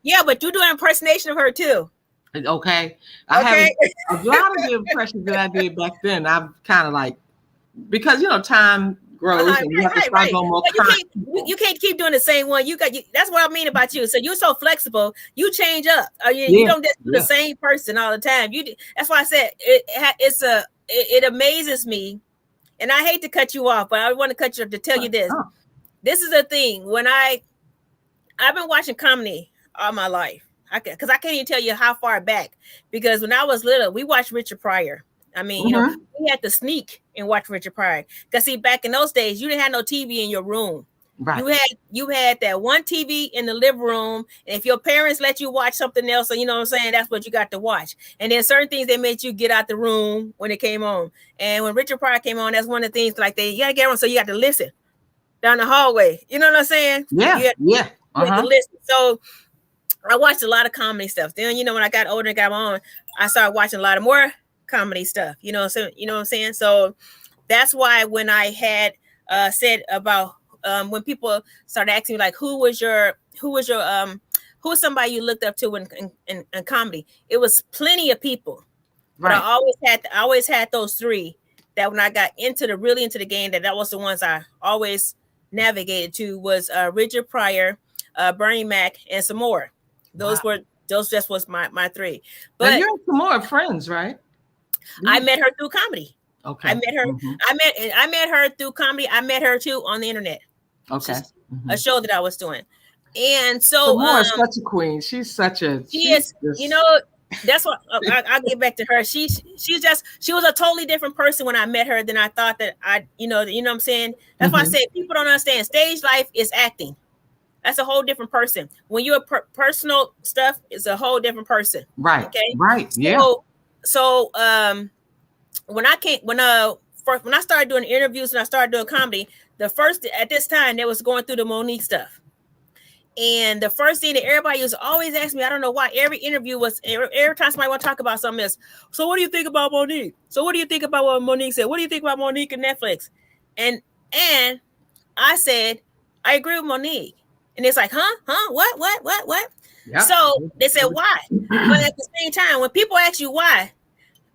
you do an impersonation of her too. Okay. I have a lot of the impressions that I did back then. I'm kind of like, because time grows and you have to start going more. You can't keep doing the same one. That's what I mean about you. So you're so flexible. You change up. You don't just do the same person all the time. That's why I said it amazes me, and I hate to cut you off, but I want to cut you off to tell you this. This is the thing. When I've been watching comedy all my life, because I can't even tell you how far back. Because when I was little, we watched Richard Pryor. I mean, we had to sneak and watch Richard Pryor. Because see, back in those days, you didn't have no TV in your room. Right. You had that one TV in the living room. And if your parents let you watch something else, you know what I'm saying, that's what you got to watch. And then certain things they made you get out the room when it came on. And when Richard Pryor came on, that's one of the things like you gotta get on, so you got to listen down the hallway. You know what I'm saying? Yeah. You had to listen. So I watched a lot of comedy stuff. Then when I got older and got on, I started watching a lot of more comedy stuff, so you know what I'm saying. So that's why when I had said about when people started asking me like who's somebody you looked up to in comedy, it was plenty of people. Right. But I always had those three that when I got into the game, that was the ones I always navigated to was Richard Pryor, Bernie Mac, and some more. Those just was my three. But and you and some more friends, right? I met her through comedy. Okay. I met her. I met her through comedy. I met her too on the internet. Okay. A show that I was doing, and so Moore is such a queen. She's such a. She is. That's what I'll get back to her. She was a totally different person when I met her than I thought that you know what I'm saying. That's why I say people don't understand. Stage life is acting. That's a whole different person. When you're personal stuff, it's a whole different person. Right. Okay. Right. Yeah. So when I started doing interviews and I started doing comedy, at this time they was going through the Monique stuff. And the first thing that everybody used to always ask me, I don't know why, every interview was every time somebody want to talk about something else. So what do you think about Monique? So what do you think about what Monique said? What do you think about Monique and Netflix? And I said, I agree with Monique. And it's like, what? Yep. So they said, why? But at the same time, when people ask you why,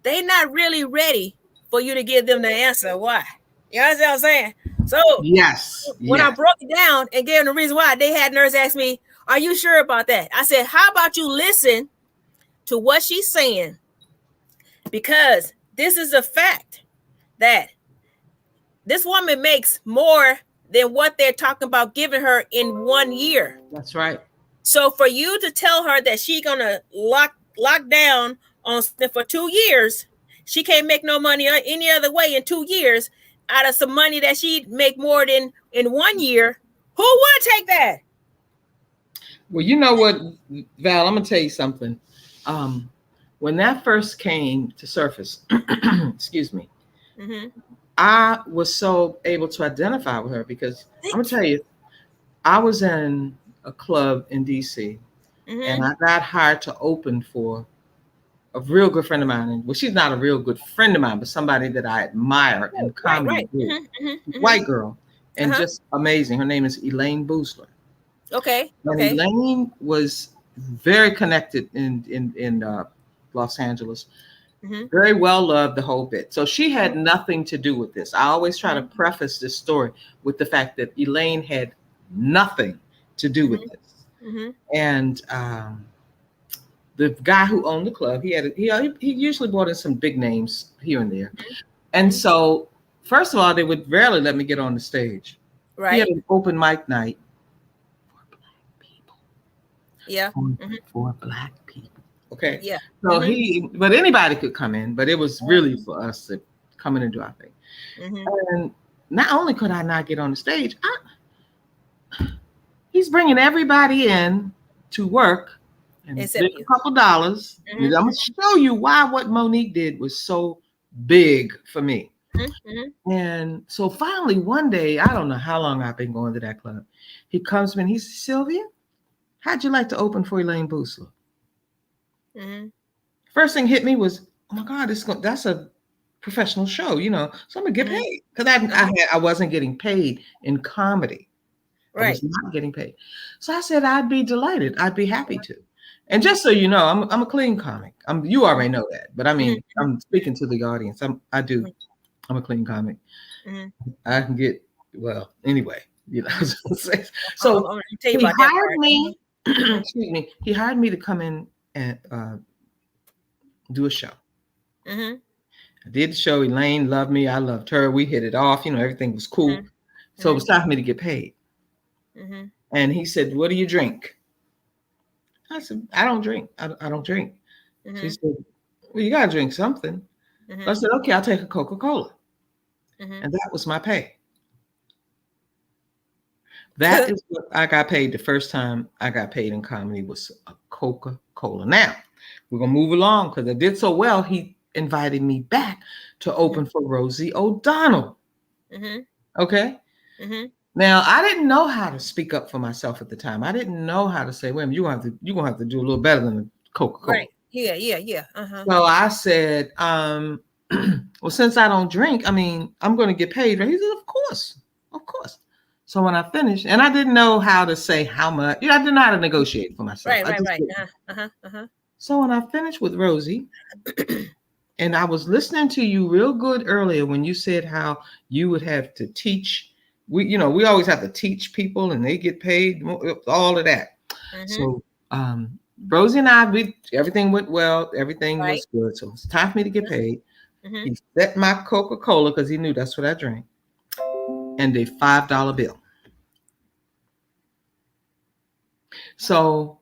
they're not really ready for you to give them the answer why. You understand what I'm saying? So when I broke it down and gave them the reason why, they had nerds ask me, are you sure about that? I said, how about you listen to what she's saying, because this is a fact that this woman makes more than what they're talking about giving her in 1 year. That's right. So for you to tell her that she's gonna lock down on something for 2 years, she can't make no money any other way in 2 years out of some money that she'd make more than in 1 year. Who would take that? Well, you know what, Val, I'm gonna tell you something. When that first came to surface, excuse me, I was so able to identify with her because I'm gonna tell you, I was in a club in DC, and I got hired to open for a real good friend of mine. And well, she's not a real good friend of mine, but somebody that I admire in comedy. White girl, and just amazing. Her name is Elaine Boosler. Okay. And Elaine was very connected in Los Angeles. Very well loved, the whole bit. So she had nothing to do with this. I always try to preface this story with the fact that Elaine had nothing to do with this. And the guy who owned the club, he usually brought in some big names here and there. And so, first of all, they would rarely let me get on the stage. Right. He had an open mic night for Black people. Yeah. For Black people. Okay. Yeah. So but anybody could come in, but it was really for us to come in and do our thing. And not only could I not get on the stage, he's bringing everybody in to work and get a couple dollars. I'm going to show you why what Monique did was so big for me. And so finally one day, I don't know how long I've been going to that club. He comes to me and he says, Sylvia, how'd you like to open for Elaine Boosler? First thing hit me was, oh my God, that's a professional show, you know, so I'm gonna get paid, because I wasn't getting paid in comedy. Right. I was not getting paid. So I said, I'd be delighted. I'd be happy to. And just so you know, I'm a clean comic. You already know that, but I mean, I'm speaking to the audience. I'm a clean comic. I can get, well, anyway, you know. So he hired me. Excuse me. He hired me to come in and do a show. I did the show. Elaine loved me. I loved her. We hit it off. You know, everything was cool. So it was time for me to get paid. And he said, what do you drink? I said, I don't drink. I don't drink. So he said, well, you got to drink something. So I said, okay, I'll take a Coca-Cola. And that was my pay. That is what I got paid the first time I got paid in comedy, was a Coca-Cola. Now, we're going to move along, because I did so well. He invited me back to open for Rosie O'Donnell. Okay? Now, I didn't know how to speak up for myself at the time. I didn't know how to say, wait a minute, you're going to have to do a little better than the Coca-Cola. Right. Yeah. So I said, well, since I don't drink, I mean, I'm going to get paid. He said, of course. So when I finished, and I didn't know how to say how much, I didn't know how to negotiate for myself. Right. So when I finished with Rosie, and I was listening to you real good earlier when you said how you would have to teach. We always have to teach people, and they get paid, all of that. So Rosie and I, everything went well. Everything was good. So it's time for me to get paid. He set my Coca-Cola, because he knew that's what I drank, and a $5 bill. So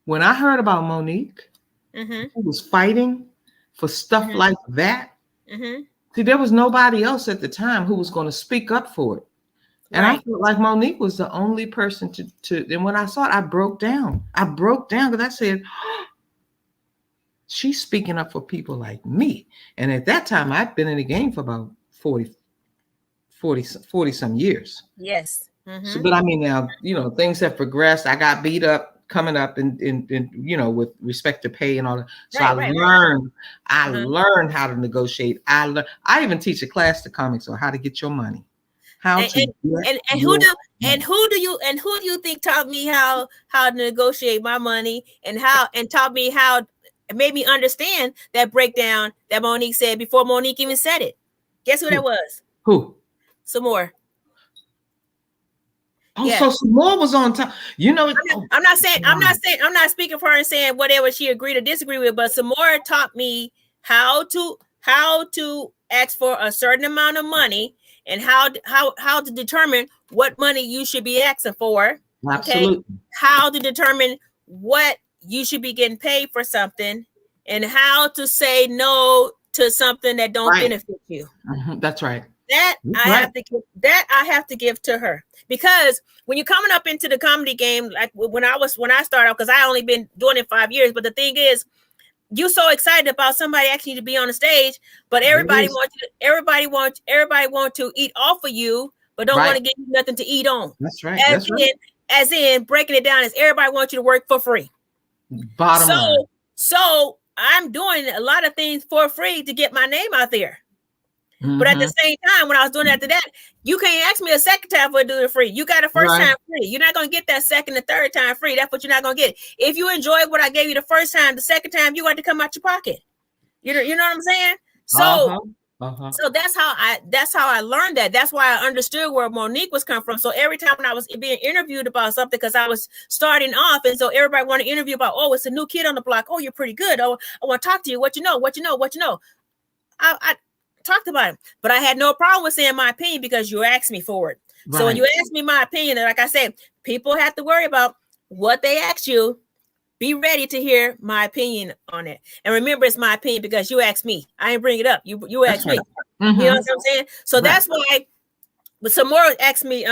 when I heard about Monique, who was fighting for stuff like that, see, there was nobody else at the time who was going to speak up for it. And I felt like Monique was the only person to. And when I saw it, I broke down. Because I said, she's speaking up for people like me. And at that time, I'd been in the game for about 40 some years. Yes. So, but I mean, now, things have progressed. I got beat up coming up in with respect to pay and all that. So I learned how to negotiate. I even teach a class to comics on how to get your money. Who do you think taught me how to negotiate my money, and taught me how, made me understand that breakdown that Monique said before Monique even said it? Guess who that was? Who? Some more. Oh, so some more was on top. You know, I'm not speaking for her and saying whatever she agreed or disagree with, but some more taught me how to ask for a certain amount of money and how to determine what money you should be asking for. Absolutely. Okay, how to determine what you should be getting paid for something, and how to say no to something that don't benefit you. That's right. That I have to give to her, because when you're coming up into the comedy game, like when I started out, because I only been doing it 5 years, but the thing is, you're so excited about somebody asking you to be on the stage, but everybody want to eat off of you, but don't want to give you nothing to eat on. That's right. As in breaking it down, is everybody wants you to work for free. Bottom line. So I'm doing a lot of things for free to get my name out there. But at the same time, when I was doing after that, you can't ask me a second time for doing it free. You got a first time free. You're not going to get that second and third time free. That's what you're not going to get. If you enjoyed what I gave you the first time, the second time, you got to come out your pocket. You know what I'm saying? So so that's how I learned that. That's why I understood where Monique was coming from. So every time when I was being interviewed about something, because I was starting off, and so everybody wanted to interview about, oh, it's a new kid on the block. Oh, you're pretty good. Oh, I want to talk to you. What you know. I talked about it, but I had no problem with saying my opinion because you asked me for it. So when you ask me my opinion, like I said, people have to worry about what they ask you. Be ready to hear my opinion on it, and remember, it's my opinion because you asked me. I ain't bring it up. You asked me. You know what I'm saying? So that's why. But some more asked me,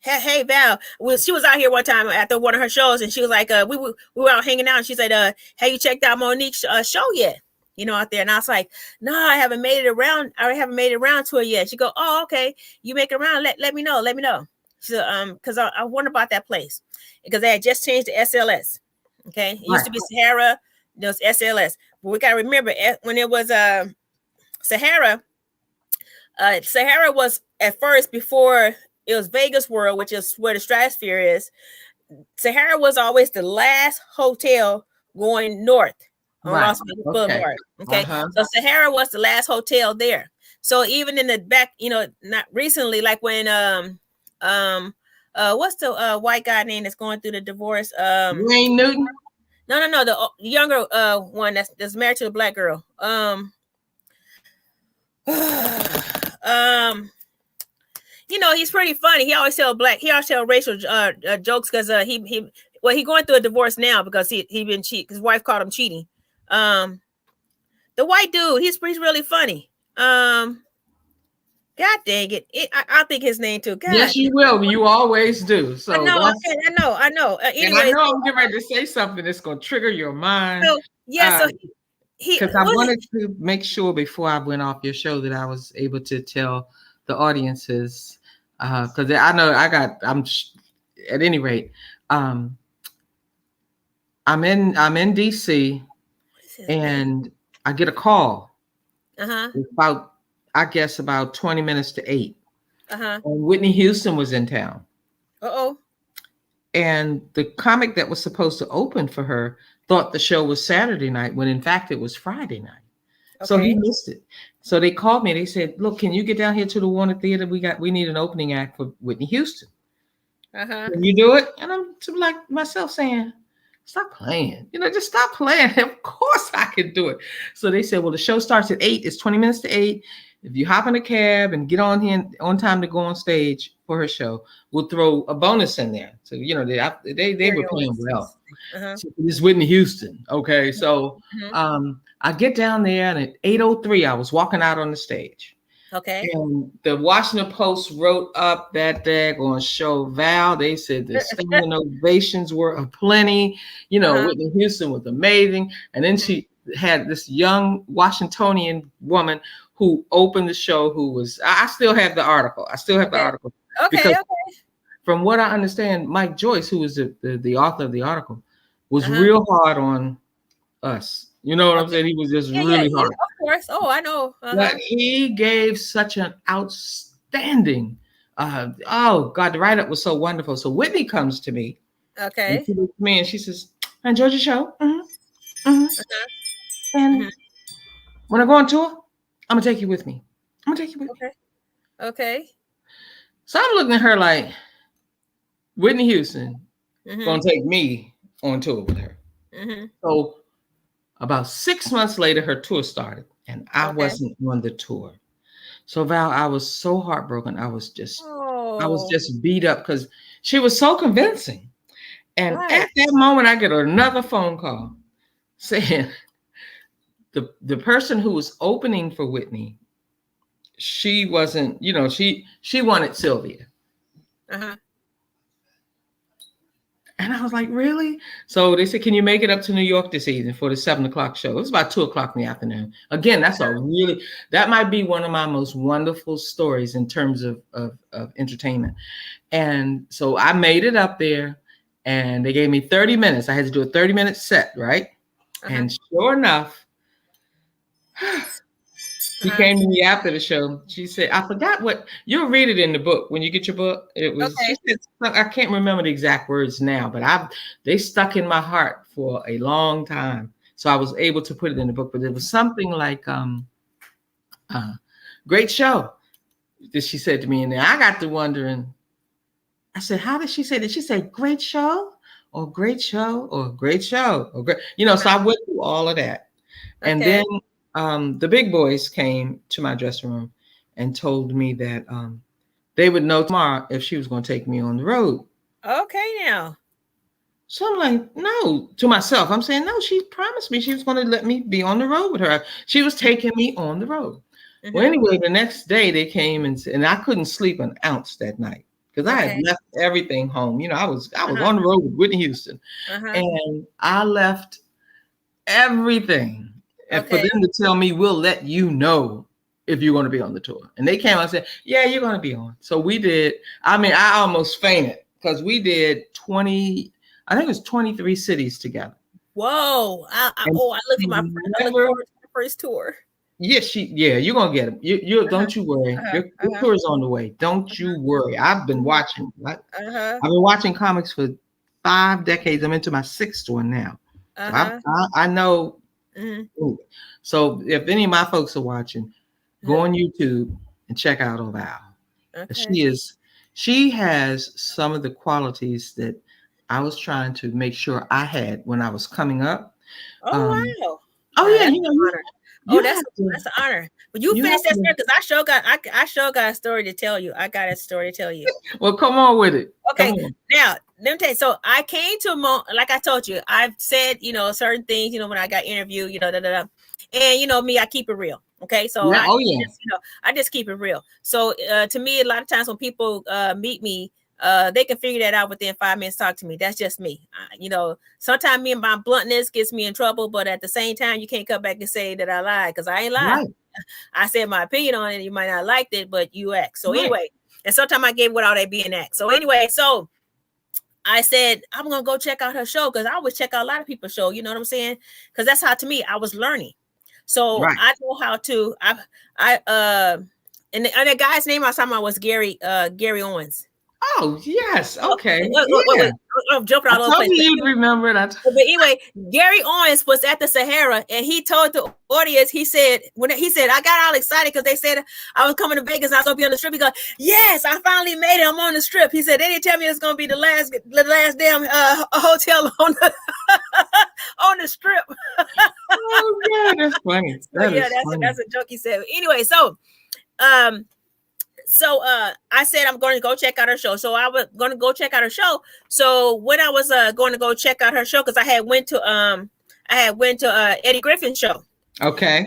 hey Val, she was out here one time after one of her shows, and she was like, we were out hanging out, and she said, have you checked out Monique's show yet? You know, out there. And I was like, no, I haven't made it around. I haven't made it around to her yet. She go, oh, okay. You make it around. Let me know. She said, because I wonder about that place, because they had just changed the SLS. Okay. It used to be Sahara. There was SLS. But we got to remember, when it was Sahara was at first, before it was Vegas World, which is where the Stratosphere is. Sahara was always the last hotel going north on Las Vegas Boulevard. Okay. So Sahara was the last hotel there. So even in the back, not recently, like when what's the white guy name that's going through the divorce? Wayne Newton. No, the younger one that's married to a black girl. He's pretty funny. He always tell racial jokes, because he going through a divorce now because he been cheating. His wife caught him cheating. The white dude, he's really funny. God dang it! I'll think his name too. God. Yes, you will. You always do. So I know. I know I'm getting ready to say something that's going to trigger your mind. So because I wanted to make sure before I went off your show that I was able to tell the audiences, because I know I'm at any rate, I'm in DC, and I get a call about 20 minutes to 8. And Whitney Houston was in town. And the comic that was supposed to open for her thought the show was Saturday night, when in fact it was Friday night. So he missed it. So they called me. They said, look, can you get down here to the Warner Theater? We need an opening act for Whitney Houston. Can you do it? And I'm like myself saying, stop playing. Just stop playing. Of course I can do it. So they said, well, the show starts at 8. It's 20 minutes to 8. If you hop in a cab and get on here on time to go on stage for her show, we'll throw a bonus in there. So, they were playing well. So it's Whitney Houston. Okay. So I get down there, and at 8:03, I was walking out on the stage. Okay. And the Washington Post wrote up that daggone show, Val. They said the standing ovations were aplenty. Whitney Houston was amazing. And then she had this young Washingtonian woman who opened the show, who was, I still have the article. Okay. From what I understand, Mike Joyce, who was the author of the article, was real hard on us. You know what I'm saying? He was just really hard. Of course. Oh, I know. But he gave such an outstanding, the write-up was so wonderful. So Whitney comes to me. Okay. And she looks at me and she says, I enjoyed your show. And when I go on tour, I'm going to take you with me. Okay. So I'm looking at her like, Whitney Houston gonna take me on tour with her. So about 6 months later, her tour started, and I wasn't on the tour. So Val, I was so heartbroken. I was just beat up because she was so convincing. And at that moment, I get another phone call saying the person who was opening for Whitney, she wasn't, she wanted Sylvia. And I was like, really? So they said, can you make it up to New York this evening for the 7:00 show? It was about 2:00 in the afternoon. Again, that might be one of my most wonderful stories in terms of entertainment. And so I made it up there, and they gave me 30 minutes. I had to do a 30-minute set, right? And sure enough, she came to me after the show. She said, I forgot what, you'll read it in the book when you get your book. It was, she said, I can't remember the exact words now, but they stuck in my heart for a long time. So I was able to put it in the book, but it was something like, great show that she said to me. And then I got to wondering, I said, how did she say that? She said, great show or great show or great show or great, so I went through all of that. And then the big boys came to my dressing room and told me that they would know tomorrow if she was going to take me on the road. Okay, now. So I'm like, no, to myself. I'm saying, no, she promised me she was going to let me be on the road with her. She was taking me on the road. Well, anyway, the next day they came and I couldn't sleep an ounce that night because I had left everything home. I was on the road with Whitney Houston, and I left everything. And for them to tell me, we'll let you know if you're going to be on the tour. And they came out and said, yeah, you're going to be on. So we did. I mean, I almost fainted because we did 23 cities together. Whoa. I look at my first tour. Yes, you're going to get them. You don't you worry. Your tour is on the way. Don't you worry. I've been watching. I've been watching comics for 5 decades. I'm into my 6th one now. So I know. So if any of my folks are watching, go on YouTube and check out Val. She has some of the qualities that I was trying to make sure I had when I was coming up. Oh wow! That's an honor. But you finish that story because I sure got a story to tell you. I got a story to tell you. Well, come on with it. Okay, now let me tell you. So I came to like I told you, I've said certain things. When I got interviewed, and me, I keep it real. Okay, so I just keep it real. So to me, a lot of times when people meet me, they can figure that out within 5 minutes. Talk to me. That's just me. Sometimes me and my bluntness gets me in trouble, but at the same time, you can't come back and say that I lied because I ain't lied. Right. I said my opinion on it. You might not liked it, but you act. So anyway, and sometimes I gave without it being act. So anyway, so I said I'm gonna go check out her show because I always check out a lot of people's show. You know what I'm saying? Because that's how to me I was learning. So I know how to. And the guy's name I was talking about was Gary Owens. Oh yes, okay. Wait. I'm jumping all over the place. You'd remember that. But anyway, Gary Owens was at the Sahara, and he told the audience. He said, I got all excited because they said I was coming to Vegas and I was gonna be on the strip. He goes, "Yes, I finally made it. I'm on the strip." He said, "They didn't tell me it's gonna be the last damn hotel on the on the strip." Oh yeah, that's funny. That's a joke he said. Anyway, so I said I'm going to go check out her show. So I was going to go check out her show. So when I was going to go check out her show, because I had went to Eddie Griffin's show. Okay.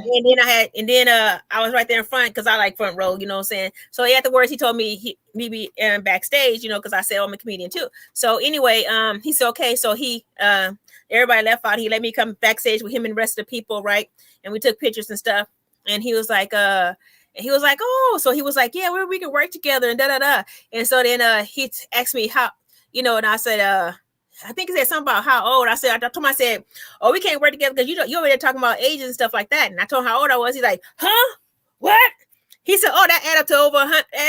And then I was right there in front because I like front row, you know what I'm saying? So afterwards he told me he be backstage, because I said I'm a comedian too. So anyway, he said okay. So he everybody left out. He let me come backstage with him and the rest of the people, right? And we took pictures and stuff. And he was like, oh, so he was like, yeah, we can work together and da. And so then he asked me how, and I said, I think he said something about how old. I told him, oh, we can't work together because you over there talking about ages and stuff like that. And I told him how old I was. He's like, huh? What? He said, oh, that add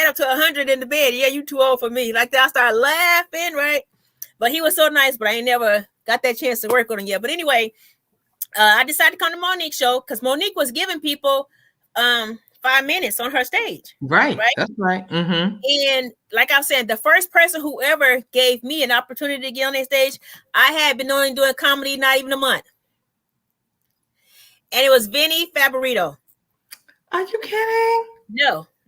up to 100 in the bed. Yeah, you too old for me. Like that, I started laughing, right? But he was so nice, but I ain't never got that chance to work on him yet. But anyway, I decided to come to Monique's show because Monique was giving people $5 5 minutes on her stage. Right. Right. That's right. Mm-hmm. And like I said, the first person who ever gave me an opportunity to get on that stage, I had been only doing comedy not even a month. And it was Vinny Favorito. Are you kidding?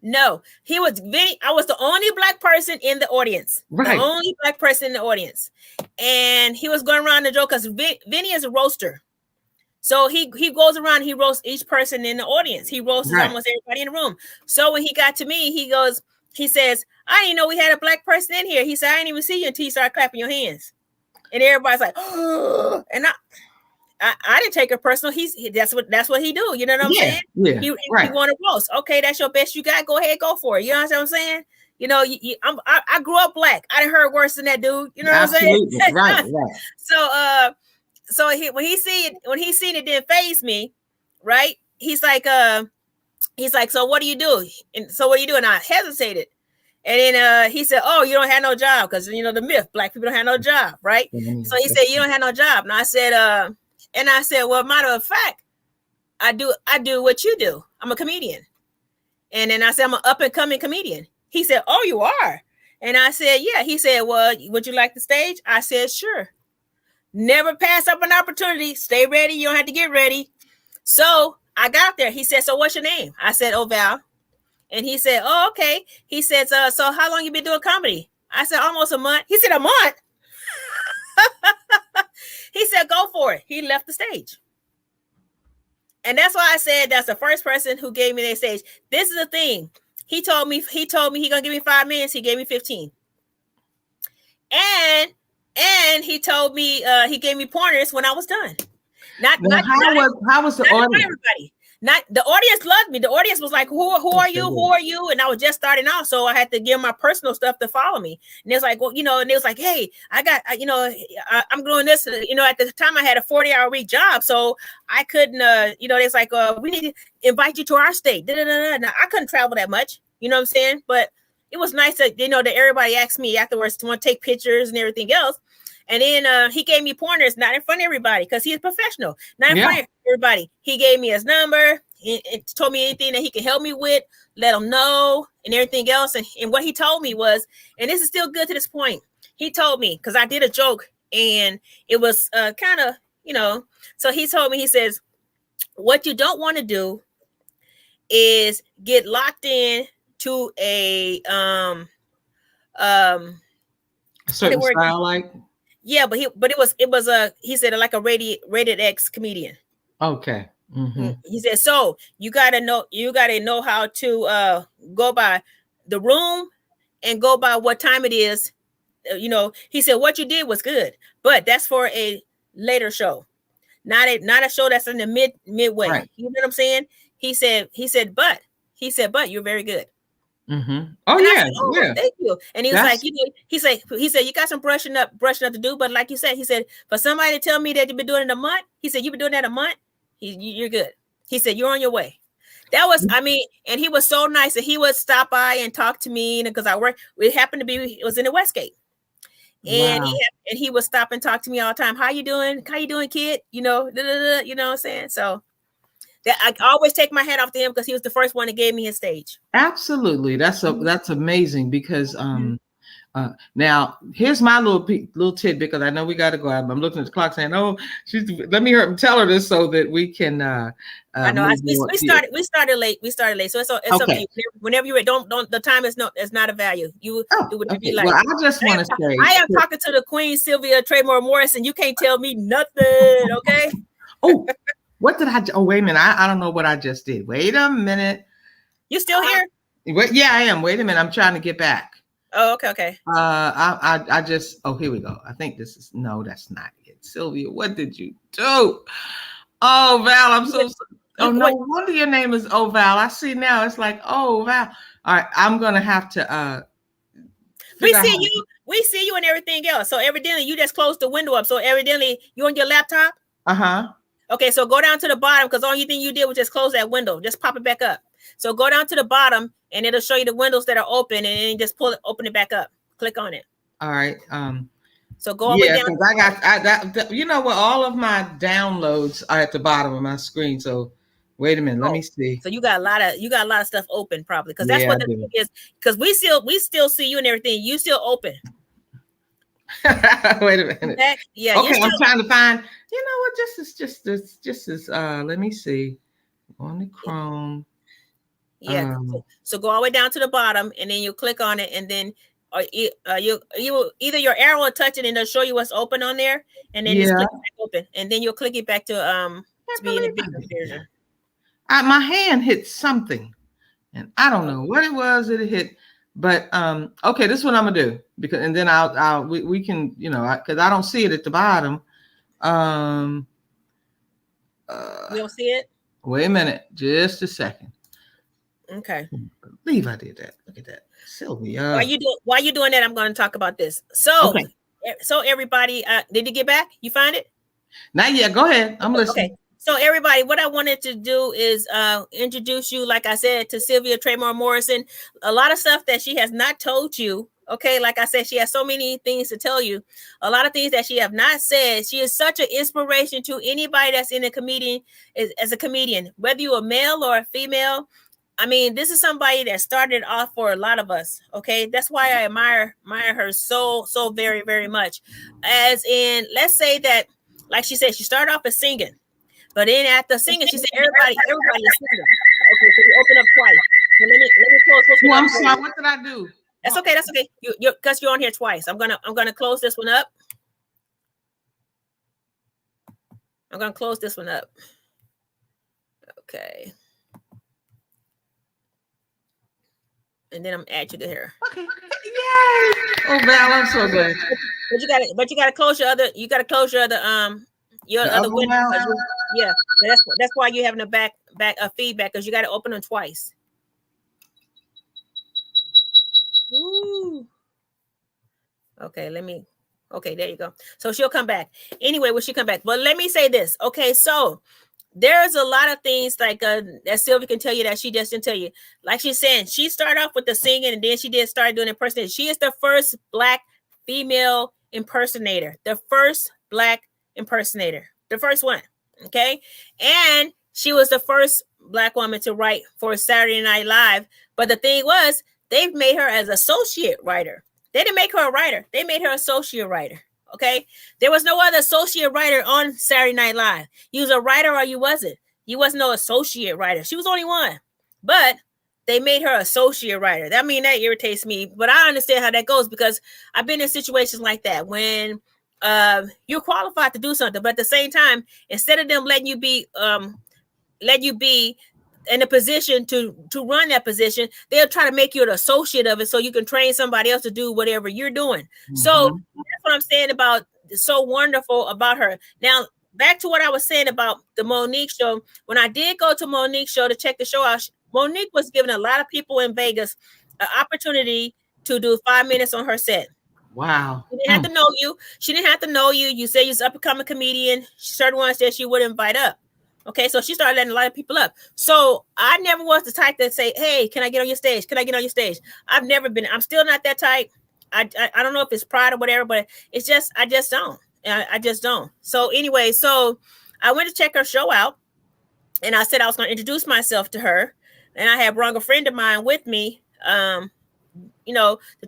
No. He was Vinny. I was the only black person in the audience. Right. The only black person in the audience. And he was going around the joke because Vinny is a roaster. So he goes around, he roasts each person in the audience. He roasts almost everybody in the room. So when he got to me, he says, I didn't know we had a black person in here. He said, I didn't even see you until you started clapping your hands. And everybody's like, oh, and I didn't take it personal. That's what he do. You know what I'm saying? Yeah. He want to roast. Okay, that's your best you got. Go ahead, go for it. You know what I'm saying? You know, I grew up black. I didn't heard worse than that dude. You know what I'm saying? Right. So when he seen it didn't faze me, right? He's like, so what do you do? And so what do you do? And I hesitated. And then he said, oh, you don't have no job, because you know the myth, black people don't have no job, right? So he said, you don't have no job. And I said, well, matter of fact, I do what you do. I'm a comedian. And then I said, I'm an up and coming comedian. He said, oh, you are? And I said, yeah. He said, well, would you like the stage? I said, sure. Never pass up an opportunity. Stay ready. You don't have to get ready. So I got there. He said, so what's your name? I said, Val. And he said, oh, okay. He said, so how long you been doing comedy? I said, almost a month. He said, a month? He said, go for it. He left the stage. And that's why I said that's the first person who gave me that stage. This is the thing. He told me he gonna give me 5 minutes. He gave me 15. And he told me he gave me pointers when I was done. How was the audience? Everybody. Not the audience loved me. The audience was like, who are you? Who are you? And I was just starting out, so I had to give my personal stuff to follow me. And it's like, well, you know, and it was like, hey, I'm doing this. You know, at the time I had a 40-hour week job, so I couldn't. It's like, we need to invite you to our state. Now, I couldn't travel that much. You know what I'm saying? But it was nice that that everybody asked me afterwards to want to take pictures and everything else. And then he gave me pointers, not in front of everybody, because he's a professional. Not in front of everybody. He gave me his number. It told me anything that he could help me with, let him know, and everything else. And what he told me was, and this is still good to this point, he told me, because I did a joke, and it was kind of, so he told me, he says, what you don't want to do is get locked in to a certain style, like. Yeah, but it was he said like a rated X comedian. Okay. Mm-hmm. He said, so you gotta know how to go by the room and go by what time it is. He said what you did was good, but that's for a later show, not a show that's in the midway. Right. You know what I'm saying? He said, but you're very good. Mm-hmm. Oh, yeah. Said, yeah. Thank you. And he was like, he said, you got some brushing up to do. But like you said, he said, for somebody to tell me that you've been doing it a month, he said, you've been doing that a month. You're good. He said, you're on your way. That was, and he was so nice that he would stop by and talk to me. And because it happened to be, it was in the Westgate. And he would stop and talk to me all the time. How you doing, kid? You know what I'm saying? So I always take my hat off to him because he was the first one that gave me his stage. Absolutely. That's amazing because now here's my little tidbit, because I know we got to go. I'm looking at the clock saying, oh, let me tell her this so that we can I know we started late. So it's okay. Up to you. Whenever you're don't the time is not a value. You do what you be like. Well, I just want to say I am talking to the Queen Sylvia Traymore Morrison. You can't tell me nothing, okay? What did I? Oh, wait a minute. I don't know what I just did. Wait a minute. You still here? Yeah, I am. Wait a minute. I'm trying to get back. Oh, okay. I just. Oh, here we go. I think this is. No, that's not it. Sylvia, what did you do? Oh, Val, I'm so. Oh, no wonder your name is Val. I see now. It's like, Val. All right, I'm gonna have to. We see you and everything else. So evidently, you just closed the window up. So evidently, you on your laptop. Okay, so go down to the bottom, because the only thing you did was just close that window. Just pop it back up. So go down to the bottom, and it'll show you the windows that are open, and then just open it back up. Click on it. All right. So go up and down. I got all of my downloads are at the bottom of my screen. So Wait a minute. Let Oh, me see. so you got a lot of stuff open probably, because that's Yeah, what I the do. thing is. Because we still see you and everything. You still open. Wait a minute. Okay? Yeah, you Okay, still. I'm trying to find. You know what? Just as. Let me see. On the Chrome. Yeah. So go all the way down to the bottom, and then you click on it, and then you will either your arrow will touch it, and it'll show you what's open on there, and then just Yeah. click back open, and then you'll click it back to be in the bigger version. My hand hit something, and I don't know what it was that it hit. But okay, this is what I'm gonna do, because and then we can, you know, because I don't see it at the bottom. You don't see it? Wait a minute, just a second. Okay. I believe I did that. Look at that, Sylvia. While you doing that, I'm going to talk about this. So, okay. So everybody, did you get back? You find it? Not yet. Go ahead. I'm listening. Okay. So everybody, what I wanted to do is introduce you, like I said, to Sylvia Traymore Morrison. A lot of stuff that she has not told you. Okay, like I said, she has so many things to tell you. A lot of things that she have not said. She is such an inspiration to anybody that's in a comedian, as a comedian, whether you're a male or a female. I mean, this is somebody that started off for a lot of us. Okay, that's why I admire her so very, very much. As in, let's say that, like she said, she started off as singing. But then after singing, she said, everybody is singing. Okay, so you open up twice. So let me close this one up. I'm sorry, what did I do? That's okay. That's okay. You're because you're on here twice. I'm gonna close this one up. I'm gonna close this one up. Okay. And then I'm add you to here. Okay. Yay! Oh Val, I'm so good. But you gotta close your other other window. Yeah, that's why you're having a back feedback, because you got to open them twice. Ooh. Okay, okay, there you go. So she'll come back. Anyway, when she come back. But let me say this. Okay, so there's a lot of things like that Sylvia can tell you that she just didn't tell you. Like she's saying, she started off with the singing, and then she did start doing impersonation. She is the first Black female impersonator. The first Black impersonator. The first one. Okay. And she was the first Black woman to write for Saturday Night Live. But the thing was, they've made her as associate writer. They didn't make her a writer. They made her associate writer. Okay. There was no other associate writer on Saturday Night Live. You was a writer or you wasn't. You wasn't no associate writer. She was only one. But they made her associate writer. I mean, that irritates me. But I understand how that goes, because I've been in situations like that when you're qualified to do something, but at the same time, instead of them letting you be in a position to run that position, they'll try to make you an associate of it so you can train somebody else to do whatever you're doing. Mm-hmm. So that's what I'm saying about so wonderful about her. Now, back to what I was saying about the Monique show. When I did go to Monique's show to check the show out, Monique was giving a lot of people in Vegas an opportunity to do 5 minutes on her set. Wow. She didn't have to know you. She didn't have to know you. You say you're an up-and-coming comedian. Certain ones that she would invite up. Okay, so she started letting a lot of people up. So I never was the type that say, hey, can I get on your stage? Can I get on your stage? I've never been. I'm still not that type. I don't know if it's pride or whatever, but it's just, I just don't. I just don't. So anyway, so I went to check her show out, and I said I was going to introduce myself to her. And I had brought a friend of mine with me, to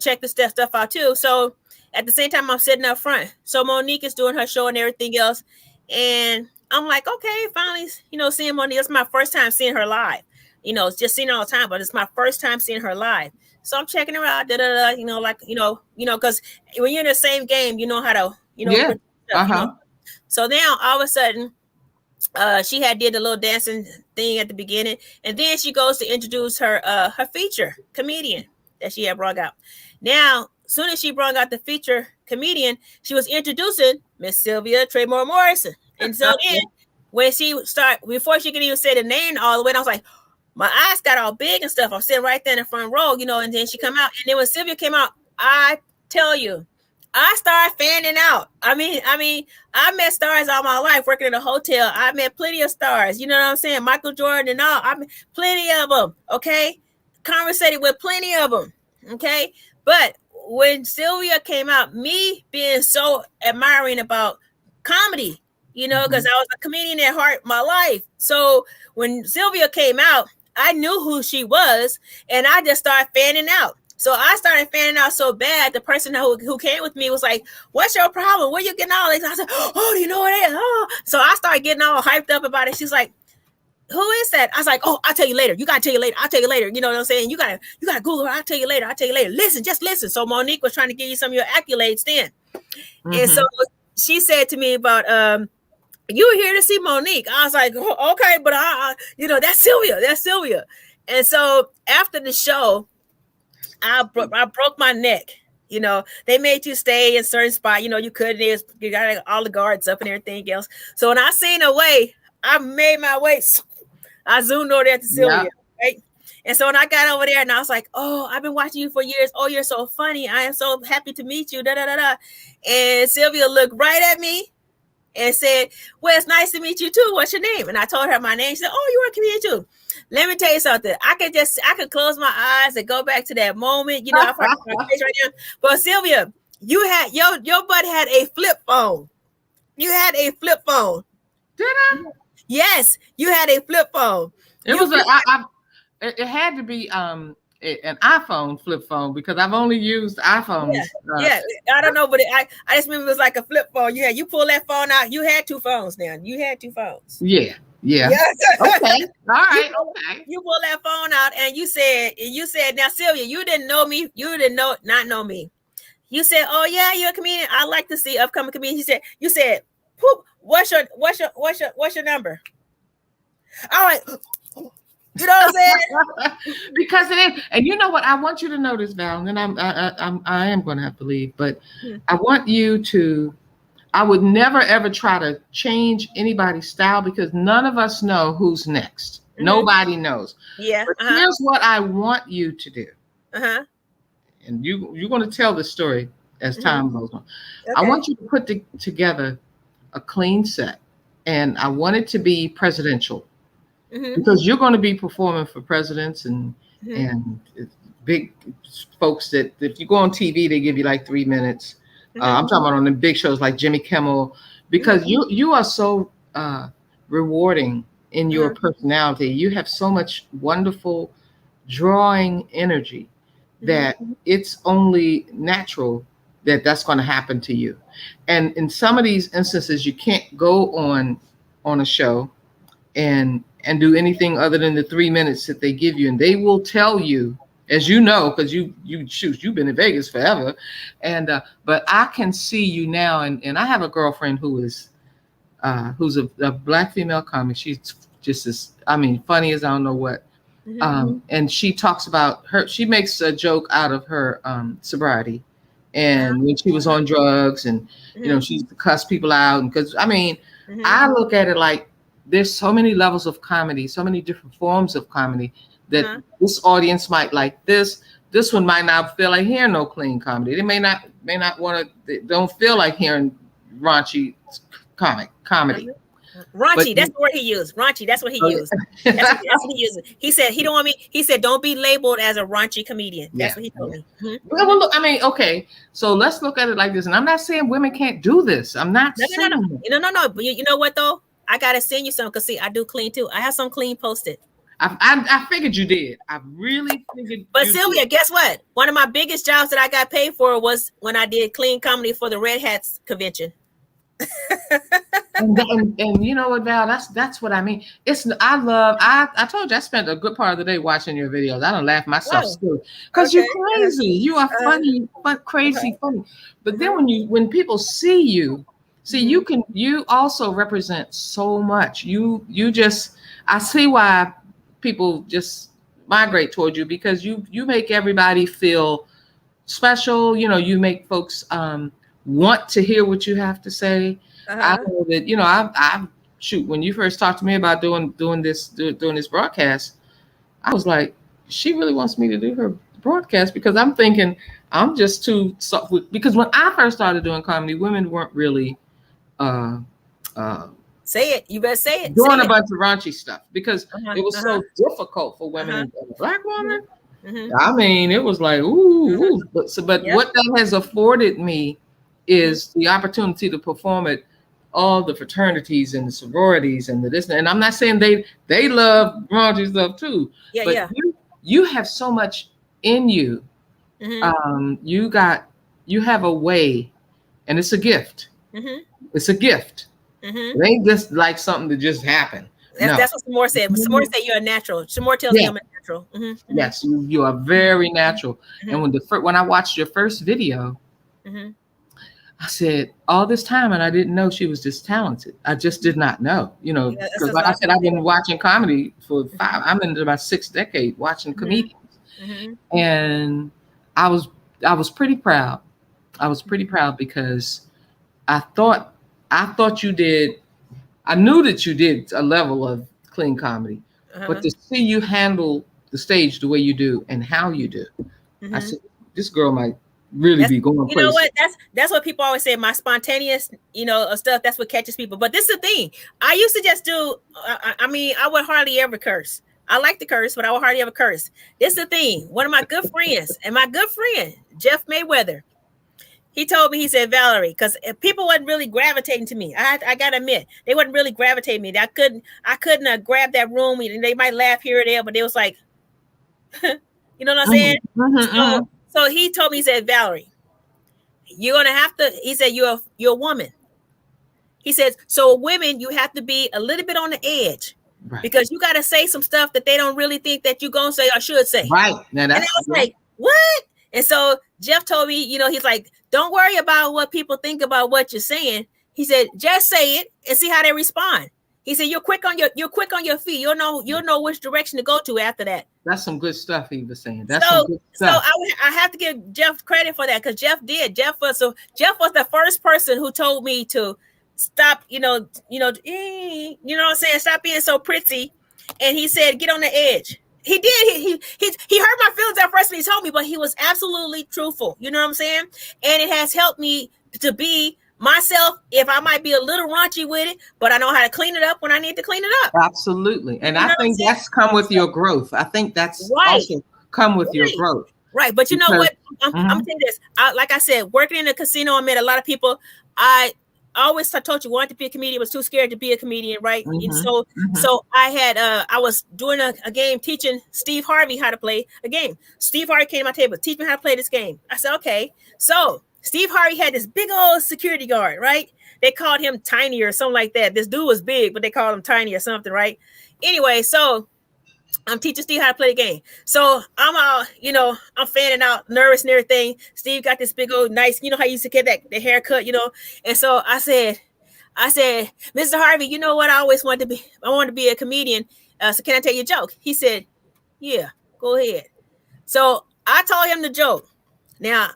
check this stuff out too. So at the same time, I'm sitting up front. So Monique is doing her show and everything else. And I'm like, okay, finally, seeing Monique. It's my first time seeing her live. It's just seeing her all the time, but it's my first time seeing her live. So I'm checking her out, because when you're in the same game, you know how to, yeah. Stuff, So now all of a sudden, she had did a little dancing thing at the beginning, and then she goes to introduce her feature comedian that she had brought out. Now, as soon as she brought out the feature comedian, she was introducing Miss Sylvia Traymore Morrison. And so then when before she could even say the name all the way, I was like, my eyes got all big and stuff. I'm sitting right there in the front row, and then she come out. And then when Sylvia came out, I tell you, I started fanning out. I mean, I met stars all my life working in a hotel. I met plenty of stars. You know what I'm saying? Michael Jordan and all. I met plenty of them. Okay. Conversated with plenty of them. Okay. But when Sylvia came out, me being so admiring about comedy, you know, because I was a comedian at heart my life. So when Sylvia came out, I knew who she was, and I just started fanning out. So I started fanning out so bad. The person who came with me was like, "What's your problem? Where you getting all this?" I said, "Oh, do you know what it is?" Oh. So I started getting all hyped up about it. She's like, "Who is that?" I was like, "Oh, I'll tell you later. You gotta tell you later. I'll tell you later." You know what I'm saying? You gotta Google her. I'll tell you later. I'll tell you later. Listen, just listen. So Monique was trying to give you some of your accolades then. And so she said to me about, "You were here to see Monique." I was like, "Oh, okay, but you know, that's Sylvia. That's Sylvia." And so after the show, I broke my neck. You know, they made you stay in certain spot. You know, you couldn't. You got all the guards up and everything else. So when I seen her way, I made my way. I zoomed over there to Sylvia, right? And so when I got over there, and I was like, "Oh, I've been watching you for years. Oh, you're so funny. I am so happy to meet you." Da da da da. And Sylvia looked right at me and said, "Well, it's nice to meet you too. What's your name?" And I told her my name. She said, "Oh, you are a comedian too." Let me tell you something. I could close my eyes and go back to that moment. You know, I my face right now. But Sylvia, you had your butt had a flip phone. You had a flip phone. Did I? Yes, you had a flip phone. It had to be an iPhone flip phone because I've only used iPhones. Yeah, I don't know, but I just remember it was like a flip phone. You pull that phone out. You had two phones now. You had two phones. Yeah. Okay. All right. Okay. You pull that phone out and you said, "Now, Sylvia, you didn't know me. You didn't not know me." You said, "Oh yeah, you're a comedian. I like to see upcoming comedians." You said, "Poop. What's your number?" All right. You know what I'm saying? Because it is, and you know what? I want you to know this, Val, and I am going to have to leave, but I want you to. I would never ever try to change anybody's style because none of us know who's next. Nobody knows. Yeah. But here's what I want you to do. And you're going to tell this story as time goes on. Okay. I want you to put together a clean set, and I want it to be presidential. Because you're going to be performing for presidents and big folks that if you go on TV, they give you like 3 minutes. I'm talking about on the big shows like Jimmy Kimmel, because you are so rewarding in your personality. You have so much wonderful drawing energy that it's only natural that that's going to happen to you. And in some of these instances, you can't go on a show and do anything other than the 3 minutes that they give you. And they will tell you, as you know, because you've been in Vegas forever. And but I can see you now, and I have a girlfriend who's a Black female comic. She's just as funny as I don't know what. And she talks about she makes a joke out of her sobriety. And when she was on drugs and you know, she used to cuss people out. And because I look at it like there's so many levels of comedy, so many different forms of comedy that this audience might like this. This one might not feel like hearing no clean comedy. They may not want to. They don't feel like hearing raunchy comedy. Raunchy, but that's the word he used. Raunchy, that's what he used. That's what he used. He said he don't want me. He said don't be labeled as a raunchy comedian. That's what he told me. Well, look, okay. So let's look at it like this. And I'm not saying women can't do this. I'm not saying no. But you know what though? I gotta send you some because see, I do clean too. I have some clean posted. I figured you did. I really figured. But Sylvia, guess what? One of my biggest jobs that I got paid for was when I did clean comedy for the Red Hats convention. and you know what, Val? That's what I mean. I told you I spent a good part of the day watching your videos. I don't laugh myself still because you're crazy. You are funny, but crazy funny. But then when people see you, you also represent so much. I see why people just migrate toward you because you make everybody feel special. You know, you make folks want to hear what you have to say. I know that, you know, I when you first talked to me about doing this broadcast, I was like, she really wants me to do her broadcast because I'm thinking I'm just too soft. Because when I first started doing comedy, women weren't really say it. You better say it. Doing a bunch of raunchy stuff because it was so difficult for women. A Black woman. I mean, it was like ooh. But what that has afforded me is the opportunity to perform it all the fraternities and the sororities and the this, and I'm not saying they love raunchy stuff too, Yeah, but yeah. you have so much in you. You have a way, and it's a gift. It's a gift. It ain't just like something that just happened. That's what Samore said. Samore said you're a natural. Samore tells me I'm a natural. Yes, you are very natural. And when I watched your first video, I said, all this time, and I didn't know she was this talented. I just did not know, because like I said, I've been watching comedy for I'm in my 6th decade watching comedians. And I was pretty proud. I was pretty proud because I thought you did, I knew that you did a level of clean comedy, but to see you handle the stage the way you do and how you do, I said, this girl might really be going places. You know what? That's what people always say. My spontaneous, stuff. That's what catches people. But this is the thing. I used to just do. I would hardly ever curse. I like to curse, but I would hardly ever curse. This is the thing. One of my good friends, and my good friend Jeff Mayweather, he told me. He said, Valerie, because people wasn't really gravitating to me. I gotta admit, they wasn't really gravitating me. I couldn't grab that room. They might laugh here or there, but they was like, you know what I'm saying? So he told me, he said, Valerie, you're going to have to, he said, you're a woman. He says, so women, you have to be a little bit on the edge because you got to say some stuff that they don't really think that you're going to say or should say. Right. Now and I was like, what? And so Jeff told me, he's like, don't worry about what people think about what you're saying. He said, just say it and see how they respond. He said, you're quick on your feet. You'll know which direction to go to after that. That's some good stuff he was saying. That's some good stuff. So I have to give Jeff credit for that because Jeff did. Jeff was the first person who told me to stop, you know what I'm saying? Stop being so pretty. And he said, get on the edge. He did. He hurt my feelings at first when he told me, but he was absolutely truthful. You know what I'm saying? And it has helped me to be myself, if I might be a little raunchy with it, but I know how to clean it up when I need to clean it up. Absolutely. And I think that's come with your growth. I think that's also come with your growth. Right. But you know what? I'm saying this. Like I said, working in a casino, I met a lot of people. I always told you wanted to be a comedian, was too scared to be a comedian, right? And so I was doing a game teaching Steve Harvey how to play a game. Steve Harvey came to my table, teach me how to play this game. I said, okay. So Steve Harvey had this big old security guard, right? They called him Tiny or something like that. This dude was big, but they called him Tiny or something, right? Anyway, so I'm teaching Steve how to play the game. So I'm all, I'm fanning out, nervous and everything. Steve got this big old nice, how you used to get the haircut, And so I said, Mr. Harvey, you know what? I wanted to be a comedian. So can I tell you a joke? He said, yeah, go ahead. So I told him the joke. Now,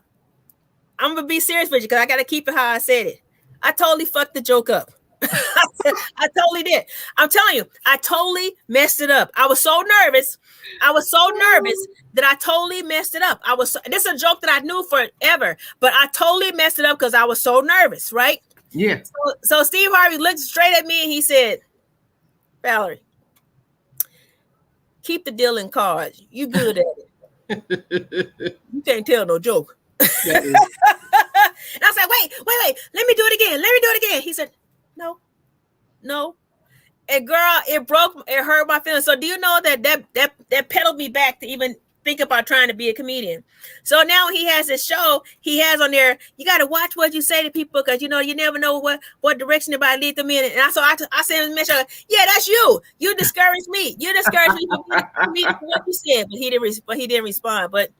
I'm going to be serious with you because I got to keep it how I said it. I totally fucked the joke up. I totally did. I'm telling you, I totally messed it up. I was so nervous. That I totally messed it up. This is a joke that I knew forever, but I totally messed it up because I was so nervous, right? Yeah. So Steve Harvey looked straight at me and he said, Valerie, keep the dealing cards. You good at it. You can't tell no joke. And I said, wait, let me do it again. He said, no. And girl, it hurt my feelings. So do you know that pedaled me back to even think about trying to be a comedian? So now he has this show he has on there. You got to watch what you say to people because you never know what direction everybody lead them in. And I said, yeah, that's you. You discouraged me. From what you said, but he didn't respond. But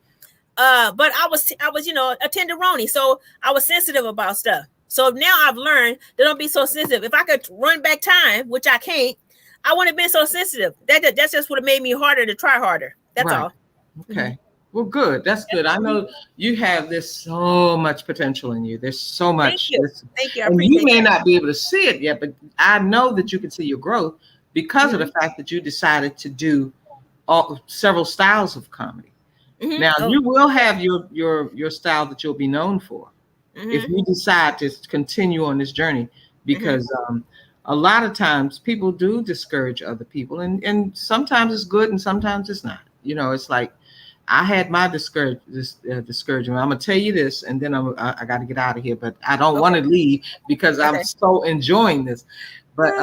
I was a tenderoni, so I was sensitive about stuff. So now I've learned that don't be so sensitive. If I could run back time, which I can't, I wouldn't have been so sensitive. That's just what made me harder to try harder. That's all. Okay. Well, good. That's good. I know you have so much potential in you. There's so much. Thank you. I and appreciate you may not be able to see it yet, but I know that you can see your growth because of the fact that you decided to do several styles of comedy. Now you will have your style that you'll be known for if you decide to continue on this journey, because a lot of times people do discourage other people, and sometimes it's good and sometimes it's not. It's like I had my discouragement. I'm gonna tell you this, and then I got to get out of here. But I don't want to leave because I'm so enjoying this. But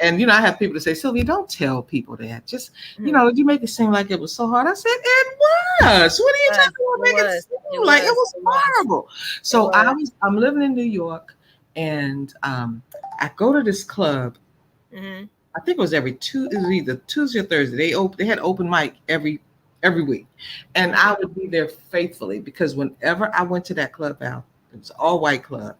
and I have people to say, Sylvia, don't tell people that. Just you make it seem like it was so hard. I said it was. What are you talking about? Make it seem like it was horrible. So I'm living in New York, and I go to this club. I think it was either Tuesday or Thursday. They had open mic every week, and I would be there faithfully because whenever I went to that club, Al, it was an all-white club.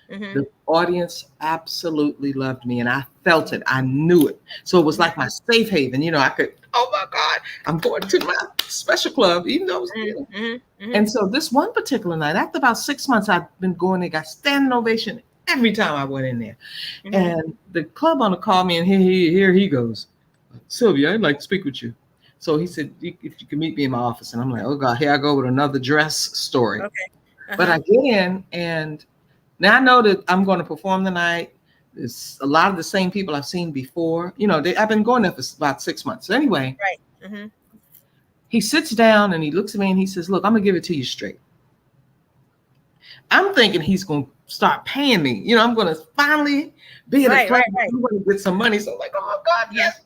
The audience absolutely loved me, and I felt it. I knew it. So it was like my safe haven. I could, oh my God, I'm going to my special club, even though it was And so this one particular night, after about 6 months, I've been going there, got standing ovation every time I went in there. And the club owner called me, and here he goes, Sylvia, I'd like to speak with you. So he said, if you can meet me in my office. And I'm like, oh God, here I go with another dress story. But I get in, and now I know that I'm going to perform tonight. It's a lot of the same people I've seen before. I've been going there for about 6 months. So anyway, he sits down and he looks at me and he says, look, I'm going to give it to you straight. I'm thinking he's going to start paying me. I'm going to finally be in a club. I'm going to get some money. So I'm like, oh God, yes.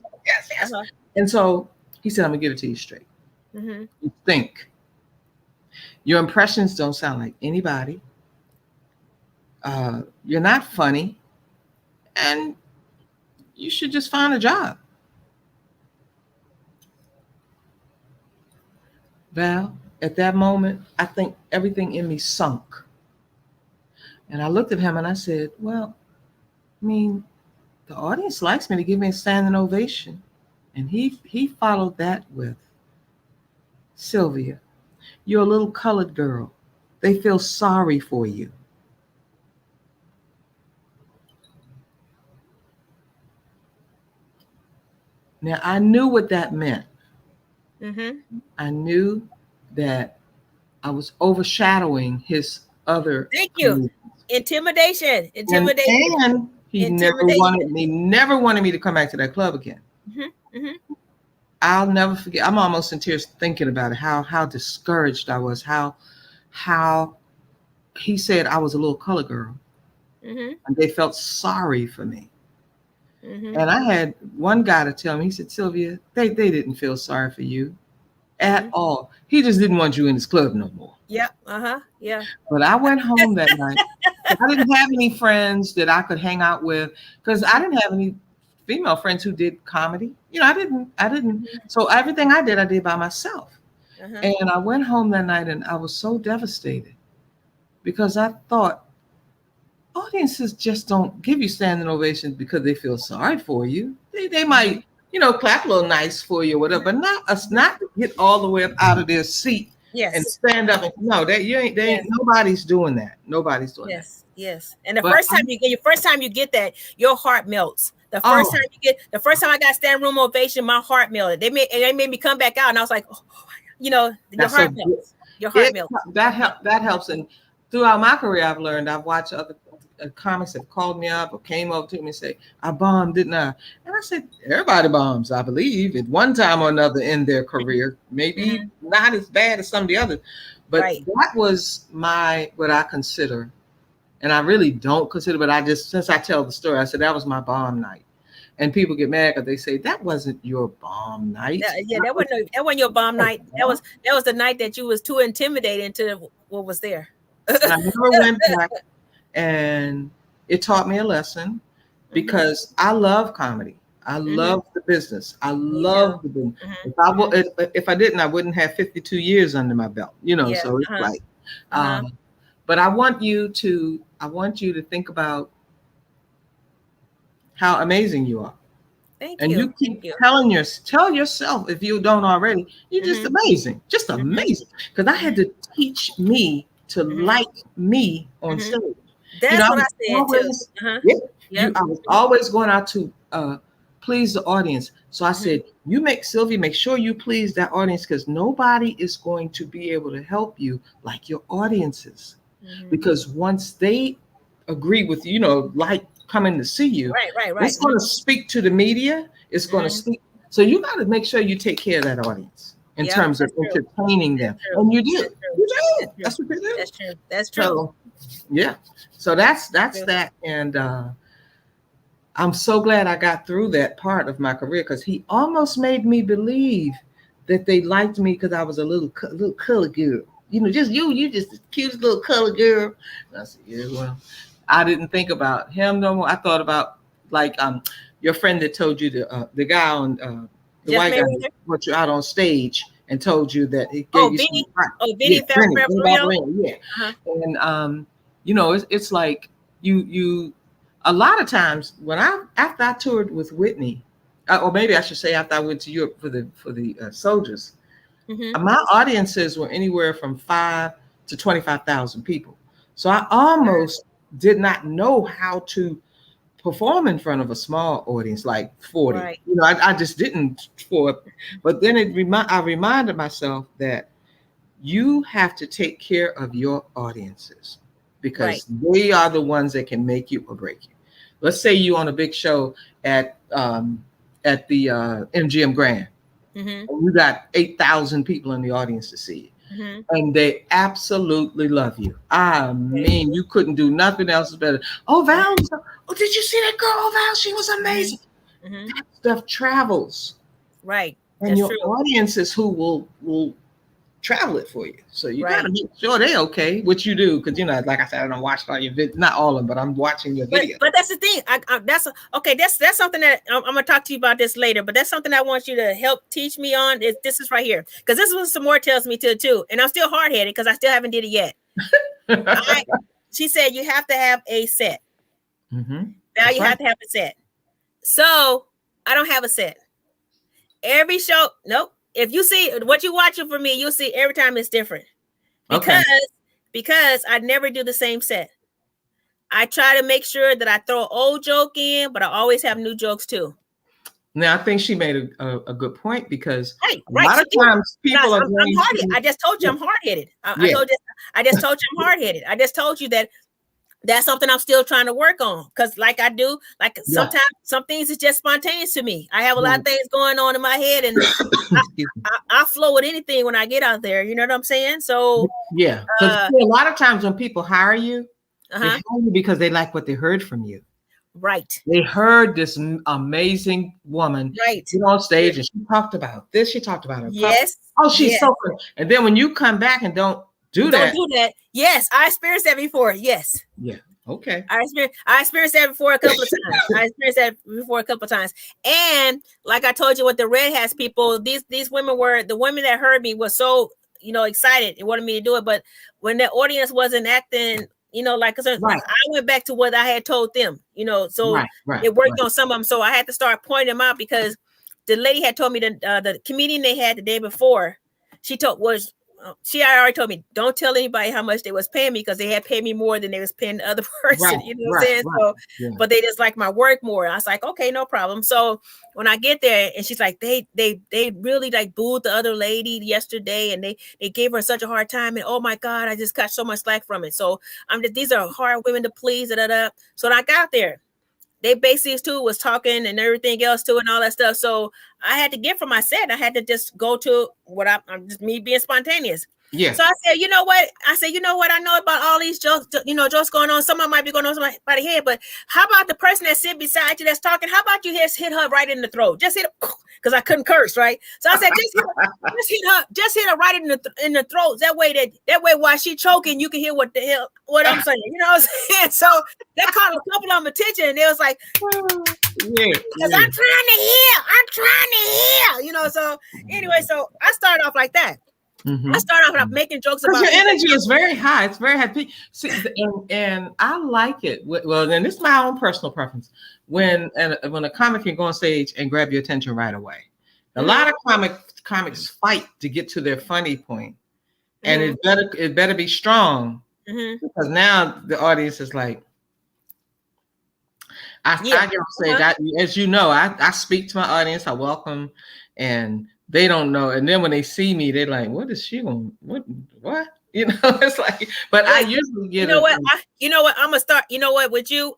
And so he said, I'm going to give it to you straight. You think. Your impressions don't sound like anybody. You're not funny, and you should just find a job. Val, at that moment, I think everything in me sunk. And I looked at him and I said, well, I mean, the audience likes me to give me a standing ovation. And he followed that with, Sylvia, you're a little colored girl. They feel sorry for you. Now, I knew what that meant. I knew that I was overshadowing his other. Thank you. Intimidation. And he never wanted me to come back to that club again. I'll never forget. I'm almost in tears thinking about it. How discouraged I was. How he said I was a little color girl, and they felt sorry for me. And I had one guy to tell me, he said, Sylvia, they didn't feel sorry for you at all. He just didn't want you in his club no more. Yeah. But I went home that night. I didn't have any friends that I could hang out with because I didn't have any female friends who did comedy. I didn't. So everything I did by myself. And I went home that night and I was so devastated because I thought, audiences just don't give you standing ovations because they feel sorry for you. They might, clap a little nice for you or whatever, but not to get all the way up out of their seat and stand up. And, no, nobody's doing that. Nobody's doing that. Yes. And the first time you get that, your heart melts. The first time I got standing room ovation, my heart melted. They made me come back out, and I was like, your heart melts. Your heart melts. That helps. And throughout my career, I've watched other comics have called me up or came over to me and say, I bombed, didn't I? And I said, everybody bombs, I believe, at one time or another in their career. Maybe not as bad as some of the others. But that was what I consider, and I really don't consider, but since I tell the story, I said that was my bomb night. And people get mad because they say that wasn't your bomb night. That wasn't your bomb night. That was the night that you was too intimidated to what was there. And I never went back. And it taught me a lesson because I love comedy. I love the business. I love the business. If I didn't, I wouldn't have 52 years under my belt. So it's like, but I want you to think about how amazing you are. Thank you. And you keep tell yourself, if you don't already, you're just amazing, Because I had to teach me to like me on stage. That's what I said too. I was always going out to please the audience. So I said, Sylvia, make sure you please that audience because nobody is going to be able to help you like your audiences. Because once they agree with like coming to see you, right. It's going to speak to the media. It's going to speak. So you got to make sure you take care of that audience. in Yep, terms of that's true. entertaining them. That's true. And you do. That's true. You do. That's true. That's what they do. That's true. That's true. So yeah. So that's True. that. And I'm so glad I got through that part of my career, because he almost made me believe that they liked me because I was a little color girl. You know, just you just the cutest little color girl. And I said, yeah, well, I didn't think about him no more. I thought about like your friend that told you the guy on the Just white guy Mayweather? that put you out on stage and told you that he Oh, gave you Vinny. some. Oh, Yeah, Vinny Fabrizio. yeah. Uh-huh. And you know, it's like you a lot of times when after I toured with Whitney, or maybe I should say after I went to Europe for the soldiers, Mm-hmm. my audiences were anywhere from 5 to 25,000 people. So I almost did not know how to perform in front of a small audience like 40. Right. You know, I just didn't but then I reminded myself that you have to take care of your audiences, Right. because they are the ones that can make you or break you. Let's say you on a big show at the MGM Grand, Mm-hmm. and you got 8,000 people in the audience to see you, Mm-hmm. and they absolutely love you. I mean, you couldn't do nothing else better. Oh, Val, oh, did you see that girl? Oh, Val, she was amazing. Mm-hmm. That stuff travels, Right. and That's your true. audience is who will travel it for you. So you Right. got to make sure they're okay, which you do, because you know, like I said, I don't watch all your videos, not all of them, but I'm watching your video. But that's the thing. That's okay. That's something that I'm gonna talk to you about this later. But that's something I want you to help teach me on. This is right here, because this is what some more tells me too. And I'm still hard headed because I still haven't did it yet. She said you have to have a set. Mm-hmm. Now you have to have a set. So I don't have a set. Every show, nope. If you see what you watching for me, you'll see every time it's different. Because I never do the same set. I try to make sure that I throw an old joke in, but I always have new jokes too. Now, I think she made a good point, because right. a lot of times people are going hard-headed. I just told you I'm hard-headed. I just told you I'm hard-headed. I just told you that that's something I'm still trying to work on, because sometimes some things is just spontaneous to me. I have a lot of things going on in my head, and I flow with anything when I get out there. You know what I'm saying? So yeah, because a lot of times when people hire you, they hire you because they like what they heard from you. Right. They heard this amazing woman get on stage, and she talked about this. She talked about her. Yes. Oh, she's so good. And then when you come back and don't do that. Yes, I experienced that before. Yes. Yeah. Okay. I experienced that before a couple of times. And like I told you with the Red Hats people, these women the women that heard me was so, excited and wanted me to do it. But when the audience wasn't acting, I went back to what I had told them, so it worked on some of them. So I had to start pointing them out, because the lady had told me the comedian they had the day before, she already told me, don't tell anybody how much they was paying me, because they had paid me more than they was paying the other person. You know what I'm saying? So, but they just like my work more. I was like, okay, no problem. So when I get there, and she's like, they really like booed the other lady yesterday, and they gave her such a hard time, and oh my God, I just got so much slack from it. So these are hard women to please. So when I got there, they basically too was talking and everything else too and all that stuff. So I had to get from my set. I had to just go to what I'm just me being spontaneous. Yeah. So I said, you know what? I know about all these jokes, jokes going on. Some of them might be going on somebody's head, but how about the person that's sitting beside you that's talking? How about you hit her right in the throat? Just hit her, because I couldn't curse, right? So I said, just hit her right in the throat. That way while she choking, you can hear what I'm saying. You know what I'm saying? So that caught a couple of them attention, and they was like, because I'm trying to hear. So anyway, so I started off like that. I started off making jokes about your energy is very high. It's very high. See, and I like it. Well, and this is my own personal preference. When a comic can go on stage and grab your attention right away. A lot of comics fight to get to their funny point, and it better be strong, because now the audience is like, I get on stage. As you know, I speak to my audience. I welcome, and they don't know. And then when they see me, they're like, what is she on? What? You know, it's like, but I usually get I'm gonna start. You know what? With you,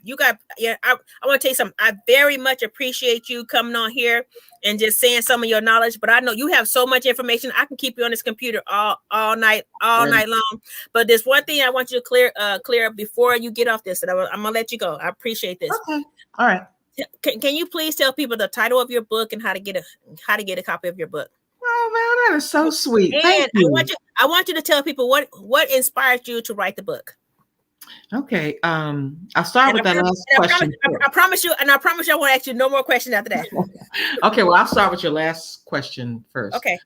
you got. Yeah, I want to tell you something. I very much appreciate you coming on here and just saying some of your knowledge. But I know you have so much information. I can keep you on this computer all night long. But there's one thing I want you to clear up before you get off this, and I'm gonna let you go. I appreciate this. Okay. All right. Can you please tell people the title of your book and how to get a copy of your book? Oh man, that is so sweet. And Thank you. I want you to tell people what inspired you to write the book. Okay. I'll start with that last question. I promise you I won't ask you no more questions after that. Okay, well, I'll start with your last question first. Okay.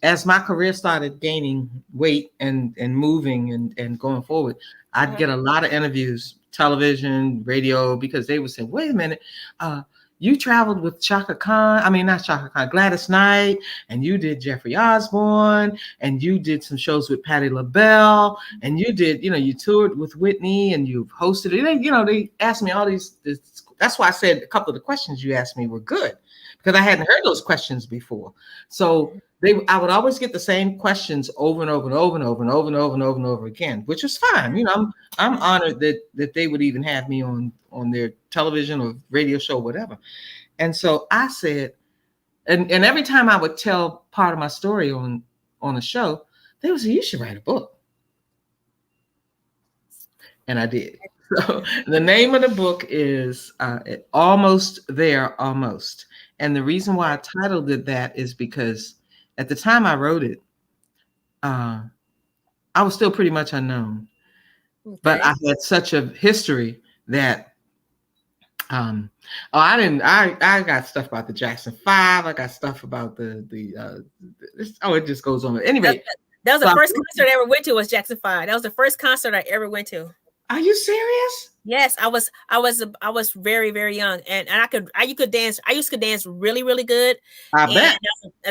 As my career started gaining weight and moving and going forward, I'd get a lot of interviews, television, radio, because they would say, wait a minute, you traveled with Gladys Knight, and you did Jeffrey Osborne, and you did some shows with Patti LaBelle, and you did, you toured with Whitney, and you've hosted it. They asked me all these. That's why I said a couple of the questions you asked me were good, because I hadn't heard those questions before. So I would always get the same questions over and over and over and over and over and over and over and over again, which is fine. I'm honored that they would even have me on their television or radio show, whatever. And so I said, and every time I would tell part of my story on a show, they would say, you should write a book. And I did. So the name of the book is Almost There, Almost. And the reason why I titled it that is because at the time I wrote it, I was still pretty much unknown. Okay. But I had such a history that I got stuff about the Jackson 5. I got stuff about it just goes on. Anyway, that was the first concert I ever went to was Jackson 5. That was the first concert I ever went to. Are you serious? Yes, I was very, very young, and you could dance. I used to dance really, really good. I bet.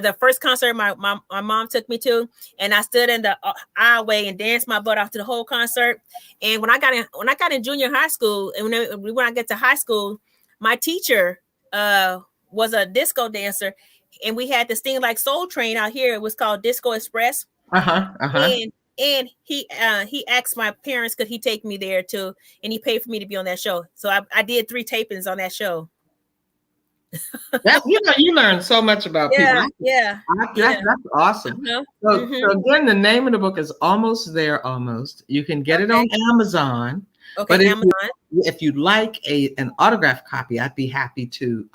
The first concert my mom took me to, and I stood in the aisleway and danced my butt off to the whole concert. And when I got in junior high school, and when I get to high school, my teacher was a disco dancer, and we had this thing like Soul Train out here. It was called Disco Express. And he asked my parents, could he take me there too? And he paid for me to be on that show. So I did 3 tapings on that show. You learn so much about people. That's awesome. So again, the name of the book is Almost There, Almost. You can get it on Amazon. Okay, but Amazon. If you'd like an autographed copy, I'd be happy to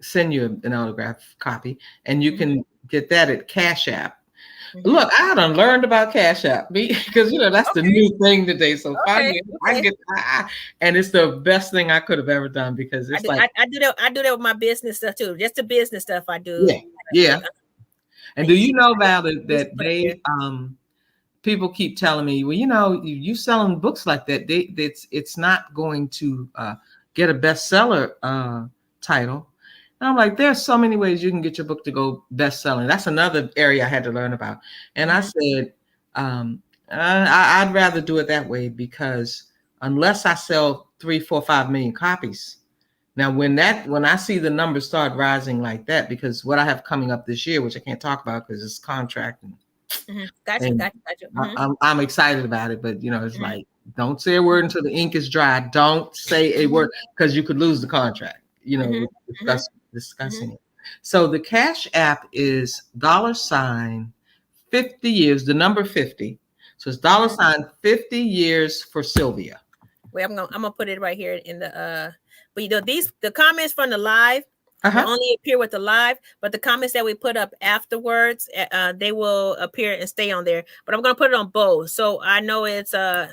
send you an autographed copy, and you can get that at Cash App. Look, I hadn't learned about Cash App because that's the new thing today. So finally, I get, and it's the best thing I could have ever done because it's I do that with my business stuff too. Just the business stuff I do. Yeah. And do you know, Val, that they people keep telling me, well, you selling books like that, it's not going to get a bestseller title. And I'm like, there's so many ways you can get your book to go best-selling. That's another area I had to learn about. And I said, I'd rather do it that way because unless I sell 3, 4, 5 million copies. Now, when I see the numbers start rising like that, because what I have coming up this year, which I can't talk about because it's contract. Gotcha. I'm excited about it, but it's like, don't say a word until the ink is dry. Don't say a word because you could lose the contract. Discussing it. So the Cash App is $50 years, the number 50. So it's $50 years for Sylvia. Wait, I'm gonna put it right here in the but the comments from the live will only appear with the live, but the comments that we put up afterwards, they will appear and stay on there. But I'm gonna put it on both. So I know it's $,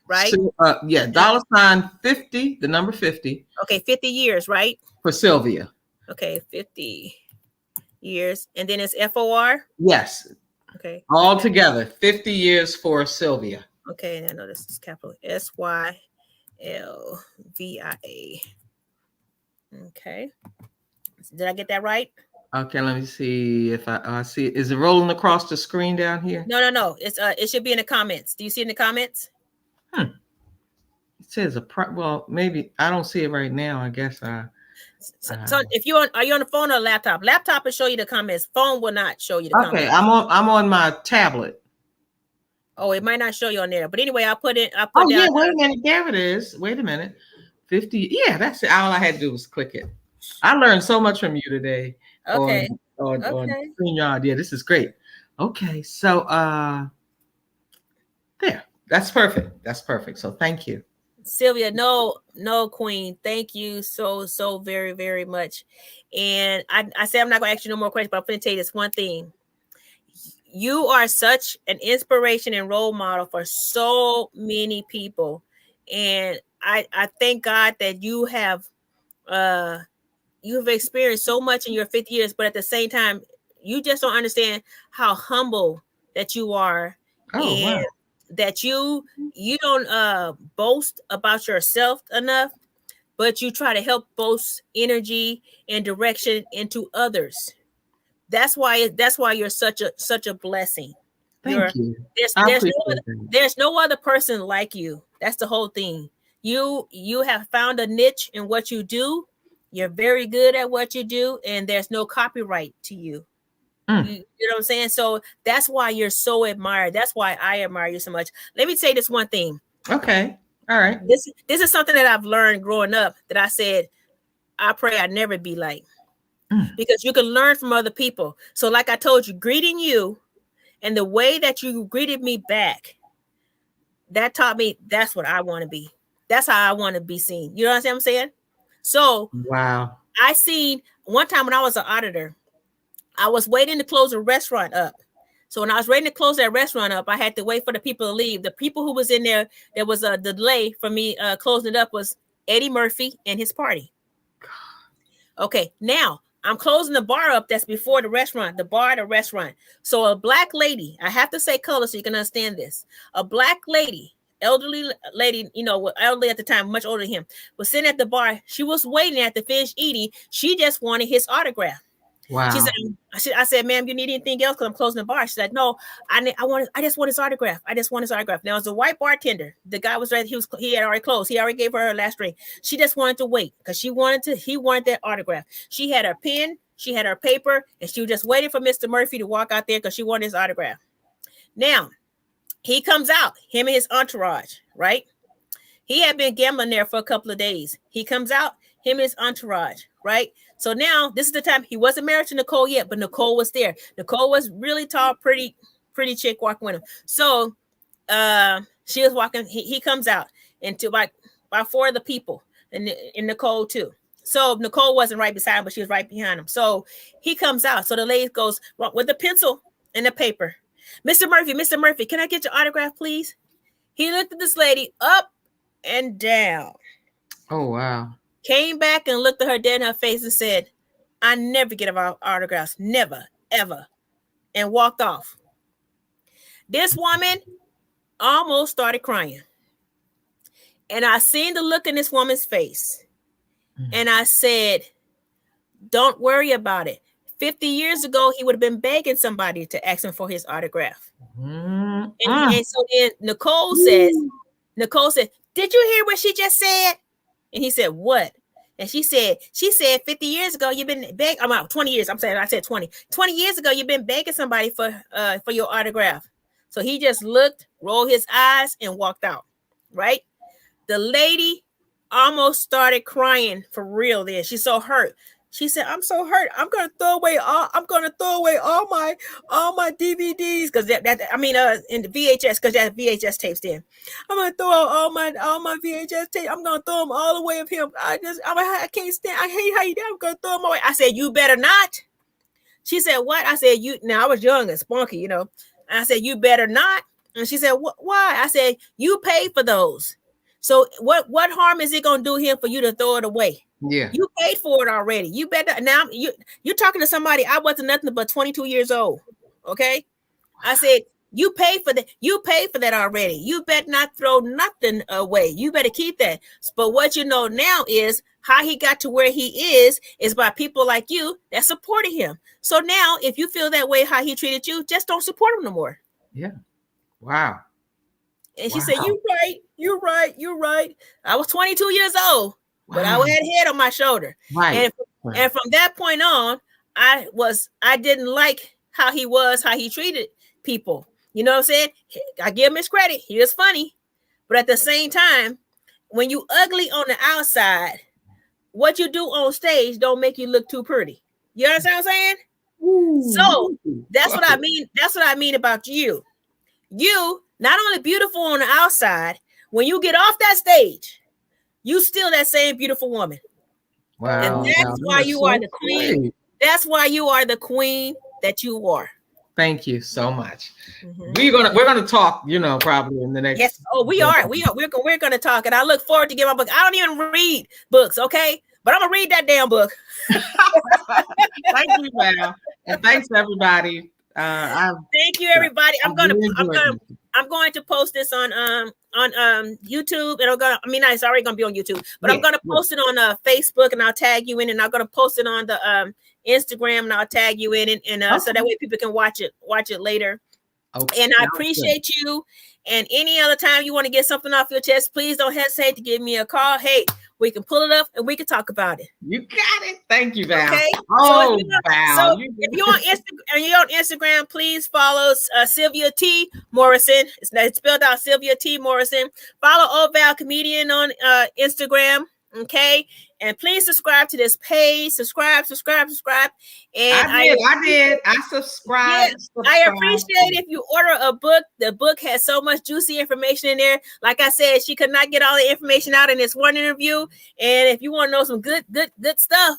right? So, $50, the number 50. Okay, 50 years, right? For Sylvia. Okay, 50 years. And then it's FOR? Yes. Okay. All together, 50 years for Sylvia. Okay, and I know this is capital SYLVIA. Okay. Did I get that right? Okay, let me see if I see it. Is it rolling across the screen down here? No. It's it should be in the comments. Do you see it in the comments? It says well, maybe I don't see it right now. I guess So if are you on the phone or laptop? Laptop will show you the comments. Phone will not show you the comments. Okay, I'm on my tablet. Oh, it might not show you on there. But anyway, I'll put down. Yeah, wait a minute. There it is. Wait a minute. 50. Yeah, that's it. All I had to do was click it. I learned so much from you today. Okay. On StreamYard. Yeah, this is great. Okay, so there. That's perfect. That's perfect. So thank you. Sylvia, no, Queen. Thank you so very, very much. And I said I'm not gonna ask you no more questions, but I'm gonna tell you this one thing. You are such an inspiration and role model for so many people. And I thank God that you've experienced so much in your 50 years, but at the same time, you just don't understand how humble that you are. Oh, wow. That you don't boast about yourself enough, but you try to help boast energy and direction into others. That's why you're such a blessing. Thank you. There's no other person like you. That's the whole thing. You have found a niche in what you do. You're very good at what you do, and there's no copyright to you. You know what I'm saying? So that's why you're so admired. That's why I admire you so much. Let me say this one thing. Okay. All right. This is something that I've learned growing up that I said, I pray I never be like. Because you can learn from other people. So like I told you, greeting you and the way that you greeted me back, that taught me that's what I want to be. That's how I want to be seen. You know what I'm saying? So wow. I seen one time when I was an auditor, I was waiting to close a restaurant up. So when I was waiting to close that restaurant up, I had to wait for the people to leave. The people who was in there was a delay for me closing it up was Eddie Murphy and his party. Okay, now I'm closing the bar up that's before the restaurant, the restaurant. So a black lady, I have to say color so you can understand this. A black lady, elderly lady, elderly at the time, much older than him, was sitting at the bar. She was waiting at the finish eating. She just wanted his autograph. Wow. I said, ma'am, you need anything else? Because I'm closing the bar. She said, no, I just want his autograph. I just want his autograph. Now, it's a white bartender. The guy was ready. He had already closed. He already gave her last drink. She just wanted to wait because he wanted that autograph. She had her pen, she had her paper, and she was just waiting for Mr. Murphy to walk out there because she wanted his autograph. Now, he comes out, him and his entourage, right? He had been gambling there for a couple of days. He comes out, him and his entourage, right? So now this is the time. He wasn't married to Nicole yet, but Nicole was there. Nicole was really tall, pretty chick walking with him. So she was walking. He comes out into by four of the people, and Nicole too. So Nicole wasn't right beside him, but she was right behind him. So he comes out. So the lady goes with the pencil and the paper. Mr. Murphy, can I get your autograph, please? He looked at this lady up and down. Oh, wow. Came back and looked at her dead in her face and said, I never get about autographs. Never, ever. And walked off. This woman almost started crying. And I seen the look in this woman's face. And I said, don't worry about it. 50 years ago, he would have been begging somebody to ask him for his autograph. And so then Nicole said, did you hear what she just said? And he said, what? And she said 50 years ago, you've been begging, about 20 years. I said 20. 20 years ago, you've been begging somebody for your autograph. So he just looked, rolled his eyes, and walked out. Right? The lady almost started crying for real then. She's so hurt. She said, I'm so hurt. I'm gonna throw away all my DVDs because in the VHS, because that VHS tapes then. I'm gonna throw out all my VHS tapes. I'm gonna throw them all away of him. I can't stand. I hate how you do. I'm gonna throw them away. I said, you better not. She said, what? I said, now I was young and spunky, And I said, you better not. And she said, why? I said, you paid for those. So what harm is it gonna do him for you to throw it away? Yeah, you paid for it already. You better now. You're talking to somebody. I wasn't nothing but 22 years old. Okay, I said you paid for that. You paid for that already. You better not throw nothing away. You better keep that. But what you know now is how he got to where he is by people like you that supported him. So now, if you feel that way, how he treated you, just don't support him no more. Yeah. Wow. And she said, "You're right. I was 22 years old. but I had head on my shoulder. Right. And from that point on, I didn't like how he treated people. You know what I'm saying? I give him his credit. He was funny. But at the same time, when you ugly on the outside, what you do on stage don't make you look too pretty. You understand what I'm saying? Ooh. So that's what I mean. That's what I mean about you. You not only beautiful on the outside, when you get off that stage, you still that same beautiful woman. Wow. And that's why you are the queen. Great. That's why you are the queen that you are. Thank you so much. Mm-hmm. We're gonna talk, probably in the next. Yes. Oh, we're gonna talk, and I look forward to getting my book. I don't even read books, okay? But I'm gonna read that damn book. Thank you, Val, and thanks everybody. Thank you, everybody. I'm going to post this on YouTube, and it's already gonna be on YouTube, but I'm gonna post it on Facebook, and I'll tag you in, and I'm gonna post it on the Instagram, and I'll tag you in, and so that way people can watch it later. Okay. And I appreciate you. And any other time you want to get something off your chest, please don't hesitate to give me a call. Hey, we can pull it up and we can talk about it. You got it. Thank you, Val. Okay. Oh, Val. So if you're on Instagram, please follow Sylvia T. Morrison. It's spelled out Sylvia T. Morrison. Follow Old Val Comedian on Instagram. Okay. And please subscribe to this page. Subscribe. And I did. I subscribed. I appreciate if you order a book. The book has so much juicy information in there. Like I said, she could not get all the information out in this one interview. And if you want to know some good stuff,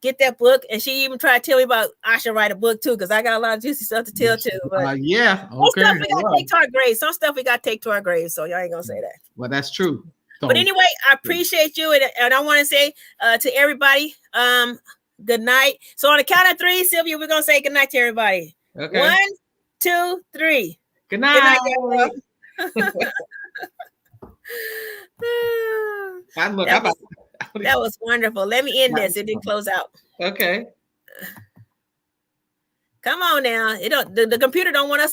get that book. And she even tried to tell me about I should write a book too, because I got a lot of juicy stuff to tell too. But yeah, okay. Some stuff we got to take to our grave. Some stuff we got to take to our grave. So y'all ain't gonna say that. Well, that's true. But anyway, I appreciate you, and I want to say to everybody, good night. So on the count of 3, Sylvia, we're gonna say good night to everybody. Okay. 1, 2, 3. Good night. Good night, that was wonderful. Let me end this. It didn't close out. Okay. Come on now. The computer don't want us to